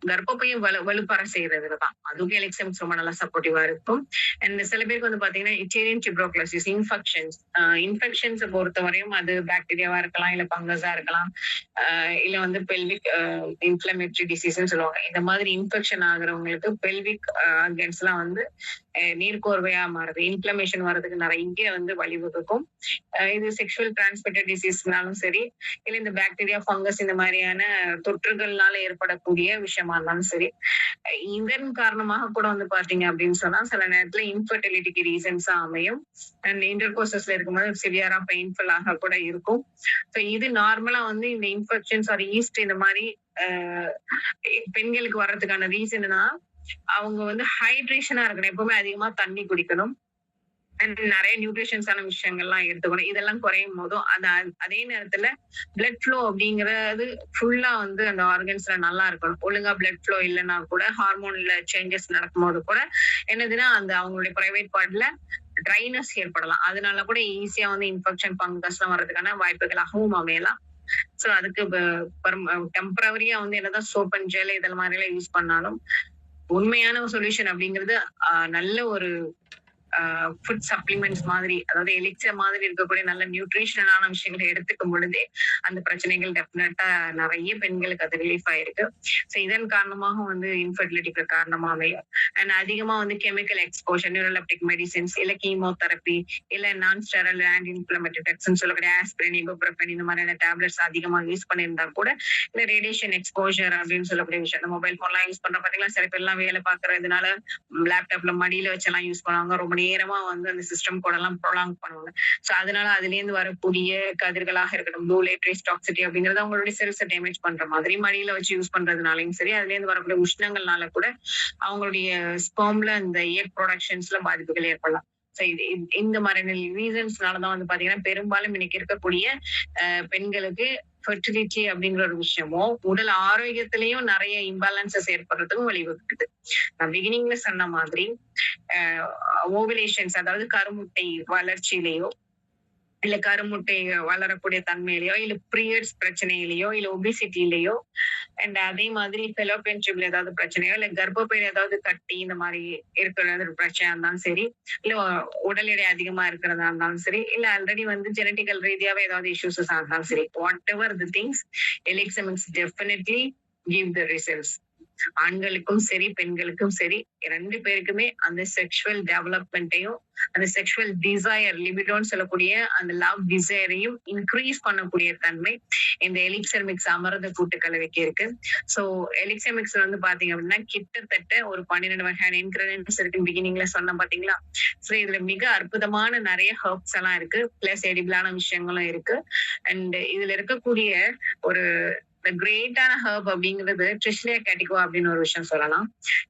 கர்ப்பப்பையும் வலுப்பற செய்யறதுலதான். அதுக்கு எலிக்சம்ஸ் ரொம்ப நல்லா சப்போர்ட்டிவா இருக்கும். அண்ட் சில பேருக்கு வந்து பாத்தீங்கன்னா இட்டேரியன் டியூபரோகுலோசிஸ் இன்ஃபெக்ஷன்ஸ் பொறுத்தவரையும் அது பாக்டீரியாவா இருக்கலாம், இல்ல பங்கஸா இருக்கலாம், இல்ல வந்து பெல்விக் இன்ஃபிளமேட்டரி டிசீஸ்ன்னு சொல்லுவாங்க. இந்த மாதிரி இன்ஃபெக்ஷன் ஆகுறவங்களுக்கு பெல்விக் ஆர்கன்ஸ் எல்லாம் வந்து நீர்க்கோர்வையா மாறுது, இன்ஃபிளமேஷன் வர்றதுக்கு நிறைய வந்து வழிவகுக்கும். இது செக்ஷுவல் டிரான்ஸ்மிட்டட் டிசீஸ்னாலும் சரி, இல்ல இந்த பாக்டீரியா ஃபங்கஸ் இந்த மாதிரியான தொற்றுகள்னால ஏற்படக்கூடிய விஷயமா இருந்தாலும் சரி, இதன் காரணமாக கூட வந்து பாத்தீங்க அப்படின்னு சொன்னா சில நேரத்துல இன்ஃபர்டிலிட்டிக்கு ரீசன்ஸா அமையும். அண்ட் இன்டர்கோர்சஸ்ல இருக்கும்போது சிவியரா பெயின்ஃபுல் ஆக கூட இருக்கும். ஸோ இது நார்மலா வந்து இந்த இன்ஃபெக்ஷன்ஸ் ஆர் ஈஸ்ட் இந்த மாதிரி அஹ் பெண்களுக்கு வர்றதுக்கான ரீசன்னா அவங்க வந்து ஹைட்ரேஷனா இருக்கணும், எப்பவுமே அதிகமா தண்ணி குடிக்கணும் அண்ட் நிறைய நியூட்ரிஷன்ஸான விஷயங்கள்லாம் எடுத்துக்கணும். இதெல்லாம் குறையும் போதும் அதே நேரத்துல பிளட் ஃப்ளோ அப்படிங்கறது ஃபுல்லா வந்து அந்த ஆர்கன்ஸ்ல நல்லா இருக்கணும். ஒழுங்கா பிளட் ஃப்ளோ இல்லைன்னா கூட ஹார்மோன்ல சேஞ்சஸ் நடக்கும்போது கூட என்னதுன்னா அந்த அவங்களுடைய பிரைவேட் பார்ட்ல ட்ரைனஸ் ஏற்படலாம். அதனால கூட ஈஸியா வந்து இன்ஃபெக்ஷன் ஃபங்கஸ்லாம் வர்றதுக்கான வாய்ப்புகளாகவும் அமையலாம். சோ அதுக்கு டெம்பரவரியா வந்து என்னதான் சோப் அண்ட் ஜெல் இதெல்லாம் மாதிரி எல்லாம் யூஸ் பண்ணாலும் உண்மையான சொல்யூஷன் அப்படிங்கிறது நல்ல ஒரு ஃபுட் சப்ளிமெண்ட்ஸ் மாதிரி, அதாவது எலிக்சர் மாதிரி இருக்கக்கூடிய நல்ல நியூட்ரிஷனான விஷயங்களை எடுத்துக்கும் பொழுதே அந்த பிரச்சனைகள் டெஃபினட்டா நிறைய பெண்களுக்கு அது ரிலீஃப் ஆயிருக்கு. ஸோ இதன் காரணமாக வந்து இன்ஃபர்டிலிட்டிக்கு காரணமா அமையும். அண்ட் அதிகமா வந்து கெமிக்கல் எக்ஸ்போஷர், நியூரோலெப்டிக் மெடிசின்ஸ், இல்ல கீமோதெரப்பி, இல்ல நான் ஸ்டெரல் ஆன்டி இன்ஃபிளமேட்டரி ட்ரக்ஸ் சொல்லக்கூடிய ஆஸ்பிரின், இபுப்ரோஃபன் இந்த மாதிரியான டேப்லெட்ஸ் அதிகமா யூஸ் பண்ணியிருந்தா கூட, இல்ல ரேடியேஷன் எக்ஸ்போஷர் அப்படின்னு சொல்லக்கூடிய விஷயம், இந்த மொபைல் போன்லாம் யூஸ் பண்ற பாத்தீங்களா, சில பேர்லாம் வேலை பாக்குறதுனால லேப்டாப்ல மடியில வச்செல்லாம் யூஸ் பண்ணுவாங்க, ரொம்ப நேரமா வந்து அந்த சிஸ்டம் கூட எல்லாம் ப்ரொலாங் பண்ணுவாங்க. சோ அதனால அதுல இருந்து வரக்கூடிய கதிர்களாக இருக்கட்டும், ப்ளூ லைட் ரேஸ் டாக்ஸிட்டி அப்படிங்கறது அவங்களுடைய செல்ஸை டேமேஜ் பண்ற மாதிரி, மடியில வச்சு யூஸ் பண்றதுனாலையும் சரி, அதுல இருந்து வரக்கூடிய உஷ்ணங்கள்னால கூட அவங்களுடைய ஸ்பெர்ம்ல இந்த எக் ப்ரொடக்ஷன்ஸ்ல பாதிப்புகள் ஏற்படலாம். இந்த மாதிரியான ரீசன்ஸ்னாலதான் வந்து பாத்தீங்கன்னா பெரும்பாலும் இன்னைக்கு இருக்கக்கூடிய பெண்களுக்கு ஃபெர்டிலிட்டி அப்படிங்கிற ஒரு விஷயமும் உடல் ஆரோக்கியத்திலையும் நிறைய இம்பேலன்சஸ் ஏற்படுறதுக்கும் வழிவகுக்குது. நான் பிகினிங்ல சொன்ன மாதிரி ஓவிலேஷன்ஸ், அதாவது கருமுட்டை வளர்ச்சியிலேயோ இல்ல கருமுட்டை வளரக்கூடிய தன்மையிலயோ, இல்ல பீரியட்ஸ் பிரச்சனையிலயோ, இல்ல ஒபிசிட்டிலயோ, அண்ட் அதே மாதிரி ஃபெலோபியன் டியூப்ல ஏதாவது பிரச்சனையோ, இல்ல கர்ப்பப்பையில ஏதாவது கட்டி இந்த மாதிரி இருக்கிற பிரச்சனையா இருந்தாலும் சரி, இல்ல உடல் எடை அதிகமா இருக்கிறதா இருந்தாலும் சரி, இல்ல ஆல்ரெடி வந்து ஜெனட்டிக்கல் ரீதியாவே ஏதாவது இஷ்யூஸஸ் இருந்தாலும் சரி, whatever the things, Elixamix definitely give the results. ஆண்களுக்கும் சரி பெண்களுக்கும் சரி ரெண்டு பேருக்குமே அந்த செக்ஷுவல் டெவலப்மெண்ட்டையும் அந்த செக்ஷுவல் டிசையர் லிபிடோன்னு சொல்லக்கூடிய அந்த லவ் டிசையரையும் இன்க்ரீஸ் பண்ணக்கூடிய தன்மை இந்த எலிக்சர் மிக்ஸ் அமர்ந்த கூட்டு கலவைக்கு இருக்கு. சோ எலிக்சர் மிக்ஸ் வந்து பாத்தீங்க அப்படின்னா கிட்டத்தட்ட ஒரு 12 வகையான இன்கிரீடியன்ஸ் இருக்கு. பிகினிங்ல சொன்ன பாத்தீங்களா. சோ இதுல மிக அற்புதமான நிறைய ஹெர்ப்ஸ் எல்லாம் இருக்கு, பிளஸ் எடிபிளான விஷயங்களும் இருக்கு. அண்ட் இதுல இருக்கக்கூடிய ஒரு கிரேட்டான ஹர்ப் அப்படிங்கிறது ட்ரிஷ்லியா கேட்டிகுவா அப்படின்னு ஒரு விஷயம் சொல்லலாம்.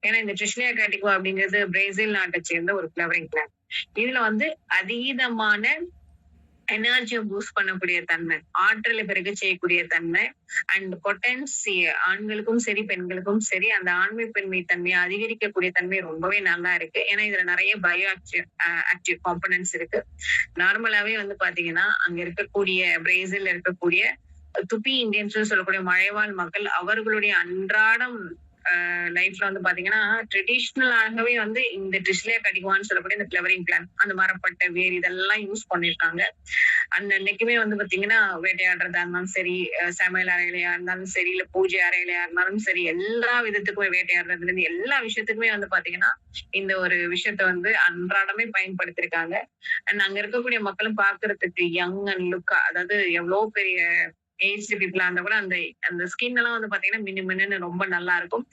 ஏன்னா இந்த ட்ரிஷ்லியா கேட்டிகுவா அப்படிங்கிறது பிரேசில் நாட்டை சேர்ந்த ஒரு ஃபிளவரிங் பிளான்ட். இதுல வந்து அதீதமான எனர்ஜியை பூஸ்ட் பண்ணக்கூடிய தன்மை, ஆற்றலை பெருக செய்யக்கூடிய தன்மை அண்ட் பொட்டன்சி, ஆண்களுக்கும் சரி பெண்களுக்கும் சரி அந்த ஆண்மை பெண்மை தன்மையை அதிகரிக்கக்கூடிய தன்மை ரொம்பவே நல்லா இருக்கு. ஏன்னா இதுல நிறைய பயோ ஆக்டிவ் காம்பனன்ட்ஸ் இருக்கு. நார்மலாவே வந்து பாத்தீங்கன்னா அங்க இருக்கக்கூடிய பிரேசில்ல இருக்கக்கூடிய துப்பி இந்தியன்ஸ் சொல்லக்கூடிய மலைவாழ் மக்கள் அவர்களுடைய அன்றாடம் லைஃப்ல வந்து பாத்தீங்கன்னா ட்ரெடிஷ்னலாகவே வந்து இந்த ட்ரிஷ்லியா கடிக்குவான்னு சொல்லக்கூடிய இந்த ஃபிளவரிங் பிளான்ட், அந்த மரப்பட்டை வேர் இதெல்லாம் யூஸ் பண்ணிருக்காங்க. அன்னைக்குமே வந்து பாத்தீங்கன்னா வேட்டையாடுறதா இருந்தாலும் சரி, சமையல் அறையிலையா இருந்தாலும் சரி, இல்ல பூஜை அறையிலையா இருந்தாலும் சரி, எல்லா விதத்துக்குமே வேட்டையாடுறதுல இருந்து எல்லா விஷயத்துக்குமே வந்து பாத்தீங்கன்னா இந்த ஒரு விஷயத்த வந்து அன்றாடமே பயன்படுத்திருக்காங்க. அண்ட் அங்க இருக்கக்கூடிய மக்களும் பாக்குறதுக்கு யங் அண்ட் லுக்கா, அதாவது எவ்வளவு பெரிய ஏஜ்டு பீப்புளா இருந்தா கூட அந்த அந்த ஸ்கின் எல்லாம் வந்து பாத்தீங்கன்னா மின்னு ரொம்ப நல்லா இருக்கும்.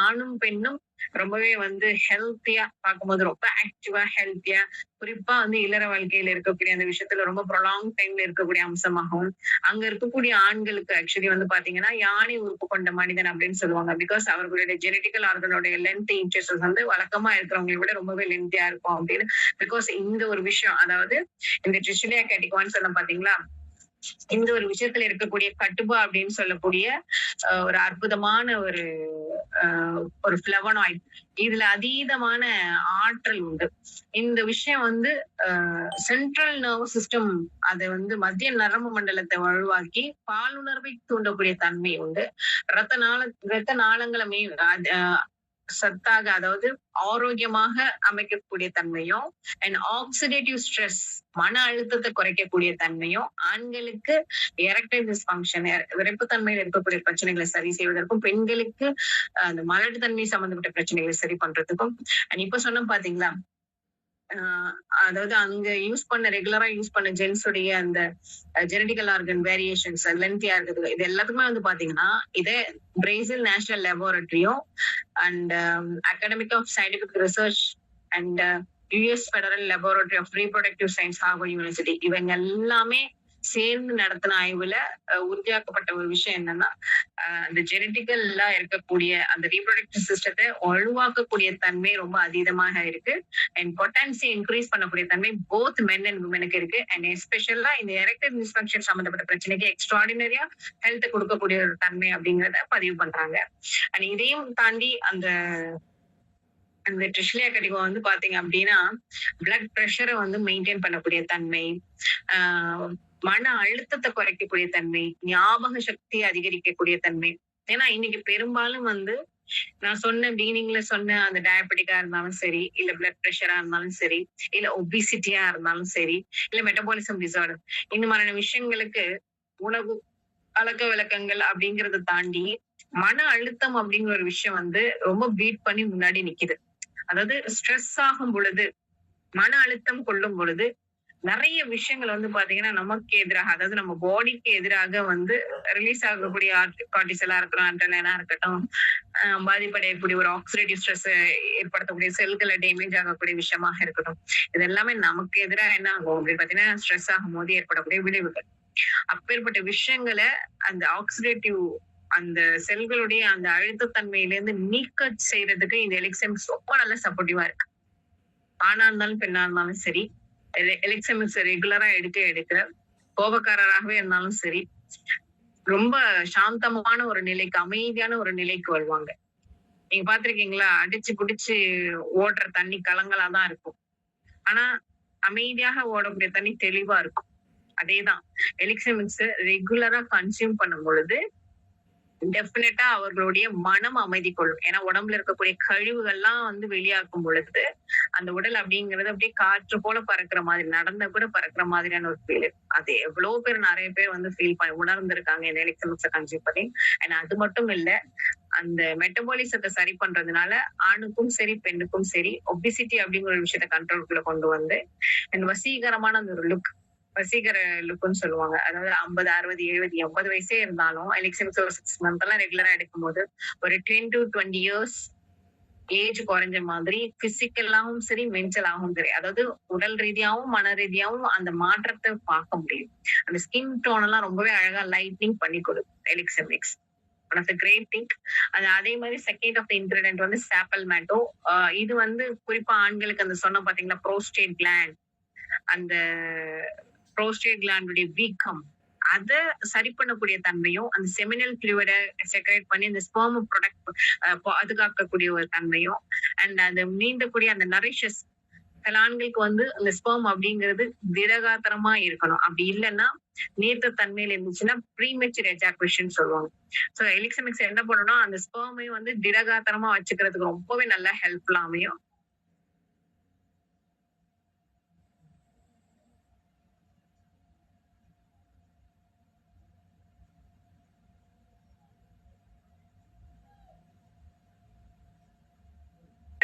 ஆணும் பெண்ணும் ரொம்பவே வந்து ஹெல்த்தியா பார்க்கும்போது ரொம்ப ஆக்டிவா ஹெல்த்தியா, குறிப்பா வந்து இளர வாழ்க்கையில இருக்கக்கூடிய அந்த விஷயத்துல ரொம்ப ப்ரொலாங் டைம்ல இருக்கக்கூடிய அம்சமாகவும், அங்க இருக்கக்கூடிய ஆண்களுக்கு ஆக்சுவலி வந்து பாத்தீங்கன்னா யானை உறுப்பு கொண்ட மனிதன் அப்படின்னு சொல்லுவாங்க. பிகாஸ் அவர்களுடைய ஜெனட்டிக்கல் ஆர்கனோட லென்த் இன்ச்சஸ் வந்து வழக்கமா இருக்கிறவங்களை விட ரொம்பவே லென்த்தியா இருக்கும் அப்படின்னு. பிகாஸ் இந்த ஒரு விஷயம், அதாவது இந்த ட்ரிஷ்லியா கேட்டிகுவான்னு சொன்ன பாத்தீங்களா, இந்த ஒரு விஷயத்துல இருக்கக்கூடிய கட்டுபா அப்படின்னு சொல்லக்கூடிய ஒரு அற்புதமான ஒரு ஃபிளவனாய்ட், இதுல அதீதமான ஆற்றல் உண்டு. இந்த விஷயம் வந்து சென்ட்ரல் நர்வஸ் சிஸ்டம், அதை வந்து மத்திய நரம்பு மண்டலத்தை வலுவாக்கி பாலுணர்வை தூண்டக்கூடிய தன்மை உண்டு. ரத்த நாளங்களை சத்தாக, அதாவது ஆரோக்கியமாக அமைக்கக்கூடிய தன்மையும் அண்ட் ஆக்சிடேட்டிவ் ஸ்ட்ரெஸ், மன அழுத்தத்தை குறைக்கக்கூடிய தன்மையும், ஆண்களுக்கு எரெக்டைல் டிஸ்ஃபங்க்ஷன் விரைப்புத்தன்மையில் இருக்கக்கூடிய பிரச்சனைகளை சரி செய்வதற்கும், பெண்களுக்கு அந்த மலட்டு தன்மை சம்பந்தப்பட்ட பிரச்சனைகளை சரி பண்றதுக்கும். அண்ட் இப்ப சொன்ன பாத்தீங்களா, அதாவது அங்க ரெகுலரா யூஸ் பண்ண ஜென்ஸுடைய அந்த ஜெனடிக்கல் ஆர்கன் வேரியேஷன்ஸ் லென்த்தியா இருக்குது. இது எல்லாத்துக்குமே வந்து பாத்தீங்கன்னா இதே பிரேசில் நேஷனல் லேபரட்டரியும் and academic of scientific research and US federal laboratory of reproductive science Harvard university, இவங்க எல்லாமே சேர்ந்து நடத்தின ஆய்வுல உறுதியாக்கப்பட்ட ஒரு விஷயம் என்னன்னா, அந்த ஜெனட்டிக்கல்லா இருக்கக்கூடிய அந்த ரீப்ரொடக்டிவ் சிஸ்டத்த வலுவாக்கக்கூடிய தன்மை ரொம்ப அதீதமாக இருக்கு. அண்ட் பொட்டன்சி இன்கிரீஸ் பண்ணக்கூடிய தன்மை போத் மென் அண்ட் விமெனுக்கு இருக்கு. அண்ட் எஸ்பெஷலா இந்த எரெக்டைல் டிஸ்ஃபங்க்ஷன் சம்பந்தப்பட்ட பிரச்சனைக்கு எக்ஸ்ட்ராடினரியா ஹெல்த் கொடுக்கக்கூடிய ஒரு தன்மை அப்படிங்கிறத பதிவு பண்றாங்க. அண்ட் இதையும் தாண்டி அந்த அந்த ட்ரிஷ்லியா கட்டிகோ வந்து பாத்தீங்க அப்படின்னா பிளட் ப்ரெஷரை வந்து மெயின்டைன் பண்ணக்கூடிய தன்மை, ஆஹ் மன அழுத்தத்தை குறைக்கக்கூடிய தன்மை, ஞாபக சக்தி அதிகரிக்கக்கூடிய தன்மை. ஏன்னா இன்னைக்கு பெரும்பாலும் வந்து நான் சொன்ன பீனிங்ல சொன்ன அந்த டயபெட்டிக்கா இருந்தாலும் சரி, இல்ல பிளட் ப்ரெஷரா இருந்தாலும் சரி, இல்ல ஒபிசிட்டியா இருந்தாலும் சரி, இல்ல மெட்டபாலிசம் டிசார்டர், இந்த மாதிரியான விஷயங்களுக்கு உணவு பழக்க வழக்கங்கள் அப்படிங்கறத தாண்டி மன அழுத்தம் அப்படிங்கிற ஒரு விஷயம் வந்து ரொம்ப பீட் பண்ணி முன்னாடி நிக்குது. அதாவது ஸ்ட்ரெஸ் ஆகும் பொழுது, மன அழுத்தம் கொள்ளும் பொழுது நிறைய விஷயங்கள் வந்து பாத்தீங்கன்னா நமக்கு எதிராக, அதாவது நம்ம பாடிக்கு எதிராக வந்து ரிலீஸ் ஆகக்கூடிய கார்டிசலா இருக்கட்டும், அட்ரினலினா இருக்கட்டும், பாதிப்படையக்கூடிய ஒரு ஆக்சிடேட்டிவ் ஸ்ட்ரெஸ் ஏற்படுத்தக்கூடிய செல்களை டேமேஜ் ஆகக்கூடிய விஷயமாக இருக்கட்டும், இது எல்லாமே நமக்கு எதிராக என்ன ஆகும் அப்படின்னு பாத்தீங்கன்னா ஸ்ட்ரெஸ் ஆகும் போது ஏற்படக்கூடிய விளைவுகள். அப்பேற்பட்ட விஷயங்களை அந்த ஆக்சிடேட்டிவ் அந்த செல்களுடைய அந்த அழுத்தத்தன்மையில இருந்து நீக்க செய்யறதுக்கு இந்த எலிக்சம்ஸ் ரொம்ப நல்ல சப்போர்ட்டிவா இருக்கு. ஆணா இருந்தாலும் பெண்ணா இருந்தாலும் சரி, எலிக்சம்ஸ் ரெகுலரா எடுக்க கோபக்காரராகவே இருந்தாலும் சரி, ரொம்ப சாந்தமான ஒரு நிலைக்கு, அமைதியான ஒரு நிலைக்கு வருவாங்க. நீங்க பாத்திருக்கீங்களா? அடிச்சு குடிச்சு ஓடுற தண்ணி கலங்களாதான் இருக்கும். ஆனா அமைதியாக ஓடக்கூடிய தண்ணி தெளிவா இருக்கும். அதேதான் எலிக்சமிக்ஸ் ரெகுலரா கன்சியூம் பண்ணும் பொழுது டெஃபினட்டா அவர்களுடைய மனம் அமைதி கொள்ளும். ஏன்னா உடம்புல இருக்கக்கூடிய கழிவுகள்லாம் வந்து வெளியாக்கும் பொழுது அந்த உடல் அப்படிங்கிறது அப்படியே காற்று போல பறக்கிற மாதிரி, நடந்த கூட பறக்கிற மாதிரியான ஒரு ஃபீல். அது எவ்வளவு பேர், நிறைய பேர் வந்து ஃபீல் பண்ணி உணர்ந்திருக்காங்க இந்த எலக்ட்ரிக்ஸை கன்சியூம் பண்ணி. அண்ட் அது மட்டும் இல்ல, அந்த மெட்டபாலிசத்தை சரி பண்றதுனால ஆணுக்கும் சரி பெண்ணுக்கும் சரி ஒபிசிட்டி அப்படிங்கிற ஒரு விஷயத்த கண்ட்ரோலுக்குள்ள கொண்டு வந்து அண்ட் வசீகரமான அந்த ஒரு லுக், வசீகர லுக்குன்னு சொல்லுவாங்க. அதாவது 50, 60, 70, 80 வயசே இருந்தாலும் எலிக்சன்ஸ் ஒரு 6 மந்த் எல்லாம் ரெகுலரா எடுக்கும்போது ஒரு 10 to 20 இயர்ஸ் ஏஜ் குறைஞ்ச மாதிரி பிசிக்கலாவும் சரி, மென்டலாவும் சரி, அதாவது உடல் ரீதியாவும் மன ரீதியாவும் அந்த மாற்றத்தை பார்க்க முடியும். அந்த ஸ்கின் டோன் எல்லாம் ரொம்பவே அழகா லைட்னிங் பண்ணி கொடுக்கும் Elixamix. One of the great thing. அது அதே மாதிரி செகண்ட் ஆஃப் த இன்கிரிடியன்ட் வந்து சாப்பல் மேட்டோ. இது வந்து குறிப்பா ஆண்களுக்கு அந்த சொன்ன பாத்தீங்களா ப்ரோஸ்டேட் கிளாண்ட், அந்த ப்ரோஸ்டேட் கிளாண்டுடைய வீக்கம் அதை சரி பண்ணக்கூடிய தன்மையும், அந்த செமினல் ஃப்ளூயிட செக்ரேட் பண்ணி அந்த ஸ்பெர்ம் ப்ரொடக்ட் பாதுகாக்கக்கூடிய ஒரு தன்மையும், அண்ட் அது நீந்தக்கூடிய அந்த நரிஷஸ். சில ஆண்களுக்கு வந்து அந்த ஸ்பெர்ம் அப்படிங்கிறது திடகாத்திரமா இருக்கணும். அப்படி இல்லைன்னா நீர்த்த தன்மையில இருந்துச்சுன்னா ப்ரீமெச்சூர் எஜாகுலேஷன் சொல்லுவாங்க. சோ எலிக்சமிக்ஸ் என்ன பண்ணணும்னா அந்த ஸ்பெர்மையும் வந்து திடகாத்திரமா வச்சுக்கிறதுக்கு ரொம்பவே நல்லா ஹெல்ப்ஃபுல்லா அமையும்.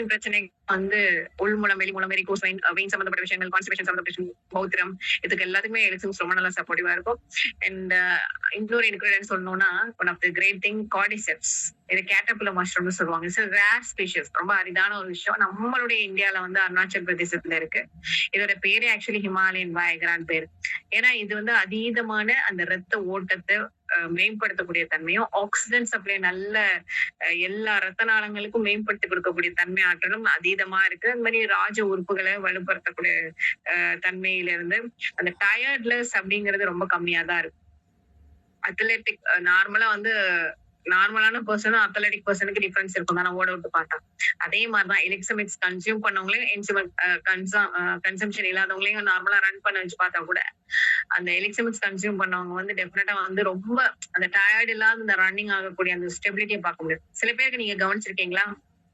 பிரச்சனை வந்து உள்மூலம், வெளிமூலம், வெரிகோஸ் வெயின், வெயின் சம்பந்தப்பட்ட விஷயங்கள், கான்ஸ்டிபேஷன் சம்பந்தப்பட்ட விஷயம், பௌத்திரம், இதுக்கு எல்லாத்துக்குமே எலிக்சம்ஸ் ரொம்ப நல்லா சப்போர்ட்டிவா இருக்கும். அண்ட் இன்னொரு இன்கிரிடியன்ட் சொல்லணும்னா one of the great thing cordyceps. இது கேட்டர்பில்லர் மஷ்ரூம்னு சொல்லுவாங்க. இட்ஸ் ரேர் ஸ்பீஷிஸ், ரொம்ப அரிதான ஒரு விஷயம். நம்மளுடைய இந்தியால வந்து அருணாச்சல் பிரதேசத்துல இருக்கு. இதோட பேரே ஆக்சுவலி ஹிமாலயன் வயக்ரான் பேரு. ஏன்னா இது வந்து அதீதமான அந்த ரத்த ஓட்டத்தை மேம்படுத்தக்கூடிய தன்மையும், ஆக்சிஜன் சப்ளை நல்ல எல்லா ரத்த நாளங்களுக்கும் மேம்படுத்தி கொடுக்கக்கூடிய தன்மை ஆற்றலும் அதீதமா இருக்கு. அந்த மாதிரி ராஜ உறுப்புகளை வலுப்படுத்தக்கூடிய தன்மையில இருந்து அந்த டயர்ட்லெஸ் அப்படிங்கிறது ரொம்ப கம்மியா தான் இருக்கு. அத்லெட்டிக் நார்மலா வந்து நார்மலான பர்சனும் அத்லெட்டிக் பர்சனுக்கு டிஃபரன்ஸ் இருக்கும் தானே ஓட விட்டு பார்த்தா. அதே மாதிரிதான் எலிக்சமிக்ஸ் கன்சியூம் பண்ணவங்களையும் கன்சம்ஷன் இல்லாதவங்களையும் நார்மலா ரன் பண்ண வச்சு பார்த்தா கூட அந்த எலிக்சமிக்ஸ் கன்சியூம் பண்ணவங்க வந்து டெஃபினட்டா வந்து ரொம்ப அந்த டயர்ட் இல்லாத இந்த ரன்னிங் ஆகக்கூடிய அந்த ஸ்டெபிலிட்டியை பார்க்க முடியும். சில பேருக்கு நீங்க கவனிச்சிருக்கீங்களா?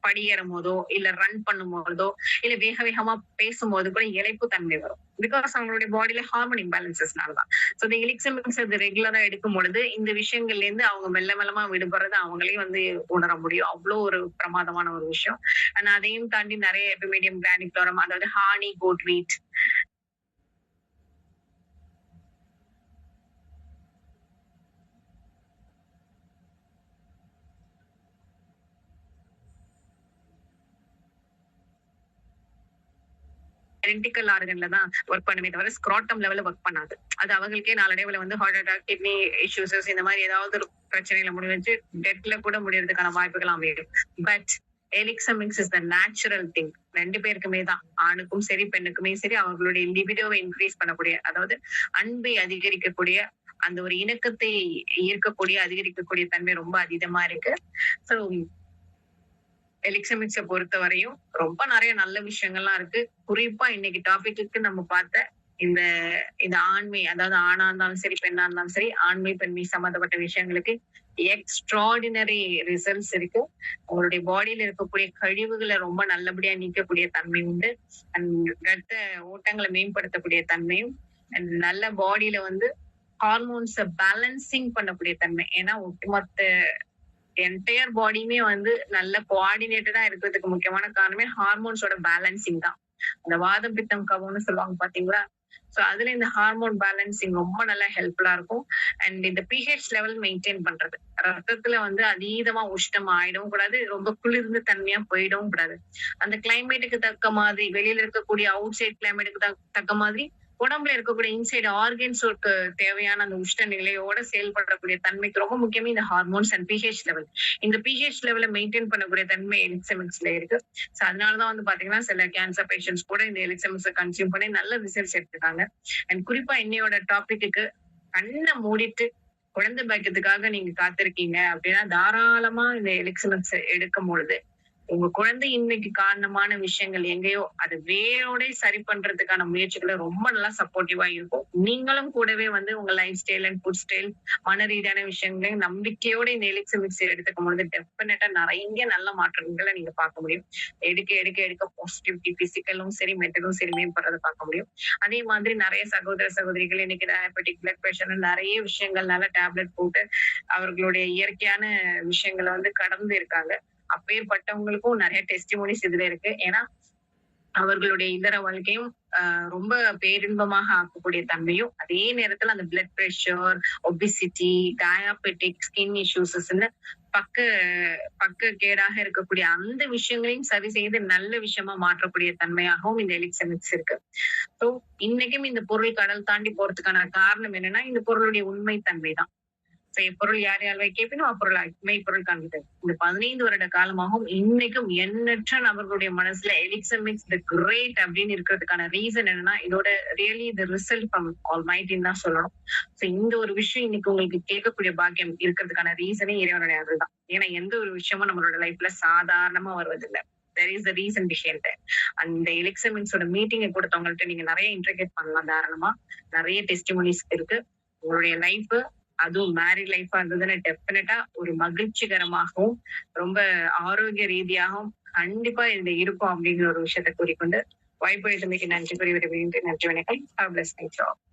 படியேறும் போதோ இல்ல ரன் பண்ணும் போதோ இல்ல வேக வேகமா பேசும்போது கூட இழைப்பு தன்மை வரும். பிகாஸ் அவங்களுடைய பாடியில ஹார்மோன் இம்பேலன்சஸ்னாலதான். சோ இந்த எலிக்சமிக்ஸ் அது ரெகுலரா எடுக்கும் பொழுது இந்த விஷயங்கள்ல இருந்து அவங்க மெல்ல மெல்லமா விடுபடுறது அவங்களே வந்து உணர முடியும். அவ்வளவு ஒரு பிரமாதமான ஒரு விஷயம். ஆனா அதையும் தாண்டி நிறைய எபிமீடியம் கிரானிகுலோரம், அதாவது ஹானி, கோட் வீட், டென்டிக்கல் ஆர்கன்ல தான் ஒர்க் பண்ணுமே தவிர ஸ்க்ராட்டம் லெவல்ல ஒர்க் பண்ணாது. அது அவங்களுக்கே நாளடைவுல வந்து ஹார்ட் அட்டாக், கிட்னி இஷ்யூஸஸ் இந்த மாதிரி ஏதாவது ஒரு பிரச்சனையில முடிஞ்சு டெத்ல கூட முடியறதுக்கான வாய்ப்புகள் அமையும். But Elixamix is the natural thing. 2 பேருக்குமே தான், ஆணுக்கும் சரி பெண்ணுக்குமே சரி, அவர்களுடைய லிபிடோவை இன்க்ரீஸ் பண்ணக்கூடிய, அதாவது அன்பை அதிகரிக்கக்கூடிய, அந்த ஒரு இணக்கத்தை ஈர்க்கக்கூடிய அதிகரிக்கக்கூடிய தன்மை ரொம்ப அதிகமா இருக்கு. ஸோ எலிக்சமிக்ஸ பொறுத்த வரையும் ரொம்ப நிறைய நல்ல விஷயங்கள்லாம் இருக்கு. குறிப்பா இன்னைக்கு டாபிக்கு நம்ம பார்த்த இந்த இந்த ஆண்மை, அதாவது ஆணா இருந்தாலும் சரி பெண்ணா இருந்தாலும் சரி, ஆண்மை பெண்மை சம்பந்தப்பட்ட விஷயங்களுக்கு எக்ஸ்ட்ராடினரி ரிசல்ட்ஸ் இருக்கு. உங்களுடைய பாடியில இருக்கக்கூடிய கழிவுகளை ரொம்ப நல்லபடியா நீக்கக்கூடிய தன்மை உண்டு. அண்ட் ரத்த ஓட்டங்களை மேம்படுத்தக்கூடிய தன்மையும், அண்ட் நல்ல பாடியில வந்து ஹார்மோன்ஸ பேலன்சிங் பண்ணக்கூடிய தன்மை. ஏன்னா ஒட்டுமொத்த என்டையர் பாடியுமே வந்து நல்ல கோஆர்டினேட்டடா இருக்கிறதுக்கு முக்கியமான காரணமே ஹார்மோன்ஸோட பேலன்சிங் தான். அந்த வாதம் பித்தம் கபம்னு சொல்லுவாங்க பாத்தீங்களா? சோ அதுல இந்த ஹார்மோன் பேலன்சிங் ரொம்ப நல்லா ஹெல்ப்ஃபுல்லா இருக்கும். அண்ட் இந்த பிஹெச் லெவல் மெயின்டைன் பண்றது, ரத்தத்துல வந்து அதீதமா உஷ்ணம் ஆயிடவும் கூடாது, ரொம்ப குளிர்ந்து தன்மையா போயிடவும் கூடாது. அந்த கிளைமேட்டுக்கு தக்க மாதிரி, வெளியில இருக்கக்கூடிய அவுட் சைட் கிளைமேட்டுக்கு தக்க மாதிரி உடம்புல இருக்கக்கூடிய இன்சைட் ஆர்கன்ஸுக்கு தேவையான அந்த உஷ்ண நிலையோட செயல்படக்கூடிய தன்மைக்கு ரொம்ப முக்கியமே இந்த ஹார்மோன்ஸ் அண்ட் பிஹெச் லெவல். இந்த பிஹெச் லெவலை மெயின்டைன் பண்ணக்கூடிய தன்மை எலிக்சமிக்ஸ்ல இருக்கு. சோ அதனாலதான் வந்து பாத்தீங்கன்னா சில கேன்சர் பேஷண்ட்ஸ் கூட இந்த எலிக்சமிக்ஸை கன்சியூம் பண்ணி நல்ல ரிசல்ட்ஸ் எடுத்துருக்காங்க. அண்ட் குறிப்பா இன்னையோட டாபிக்கு கண்ணை மூடிட்டு குழந்தை பாக்கியத்துக்காக நீங்க காத்திருக்கீங்க அப்படின்னா தாராளமா இந்த எலிக்சமிக்ஸ் எடுக்கும் பொழுது உங்க குழந்தை இன்னைக்கு காரணமான விஷயங்கள் எங்கேயோ அதை வேரோட சரி பண்றதுக்கான முயற்சிகளை ரொம்ப நல்லா சப்போர்ட்டிவா இருக்கும். நீங்களும் கூடவே வந்து உங்க life style and food style, மன ரீதியான விஷயங்களையும் நம்பிக்கையோட இந்த எலிக்சமிக்ஸ் எடுத்துக்கும் பொழுது டெஃபினட்டா நிறைய நல்ல மாற்றங்களை நீங்க பார்க்க முடியும். எடுக்க எடுக்க எடுக்க பாசிட்டிவிட்டி பிசிக்கலும் சரி மென்டலும் சரி மேம்படுறதை பார்க்க முடியும். அதே மாதிரி நிறைய சகோதர சகோதரிகள் இன்னைக்கு டயபெட்டிக், பிளட் பிரஷர் நிறைய விஷயங்கள்னால டேப்லெட் போட்டு அவர்களுடைய இயற்கையான விஷயங்களை வந்து கடந்து இருக்காங்க. அப்பேற்பட்டவங்களுக்கும் நிறைய டெஸ்டிமோனிஸ் இதுல இருக்கு. ஏன்னா அவர்களுடைய இதர வாழ்க்கையும் ரொம்ப பேரின்பமாக ஆக்கக்கூடிய தன்மையும், அதே நேரத்துல அந்த blood pressure, obesity, diabetic, skin இஷ்யூஸ்ன்னு பக்க பக்க கேடாக இருக்கக்கூடிய அந்த விஷயங்களையும் சரி செய்து நல்ல விஷயமா மாற்றக்கூடிய தன்மையாகவும் இந்த எலிக்சமிக்ஸ் இருக்கு. ஸோ இன்னைக்கும் இந்த பொருள் கடல் தாண்டி போறதுக்கான காரணம் என்னன்னா இந்த பொருளுடைய உண்மை தன்மை தான். பொருள் யார் யார் கேட்பினும் அப்பொருள் மெய்ப்பொருள் காண்பித்தது. இந்த 15 வருட காலமாகவும் இன்னைக்கும் எண்ணற்ற நபர்களுடைய மனசுல எலிக்சமிக்ஸ் தி கிரேட் அப்படின்னு இருக்கிறதுக்கான ரீசன் என்னன்னா இதோட ரியலி தி ரிசல்ட் ஃப்ரம் ஆல்மைட்டின்னு தான் சொல்லணும். சோ இந்த ஒரு விஷயம் இன்னைக்கு உங்களுக்கு கேட்கக்கூடிய பாக்கியம் இருக்கிறதுக்கான ரீசனே இறைவனுடைய அருள் தான். ஏன்னா எந்த ஒரு விஷயமும் நம்மளோட லைஃப்ல சாதாரணமா வருவதில்லை. there is a reason behind that. அந்த எலிக்சமிக்ஸோட மீட்டிங்கை கொடுத்தவங்கள்ட்ட நீங்க நிறைய இன்டர்கேட் பண்ணலாம். தாராளமா நிறைய டெஸ்டிமோனிஸ் இருக்கு. உங்களுடைய லைஃப், அதுவும் மேரிட் லைஃபா இருந்ததுன்னா டெஃபினட்டா ஒரு மகிழ்ச்சிகரமாகவும் ரொம்ப ஆரோக்கிய ரீதியாகவும் கண்டிப்பா இதுல இருக்கும் அப்படிங்கிற ஒரு விஷயத்தை கூறிக்கொண்டு வாய்ப்பு நன்றி கூறி விரும்புகின்றேன். நன்றி, வணக்கம்.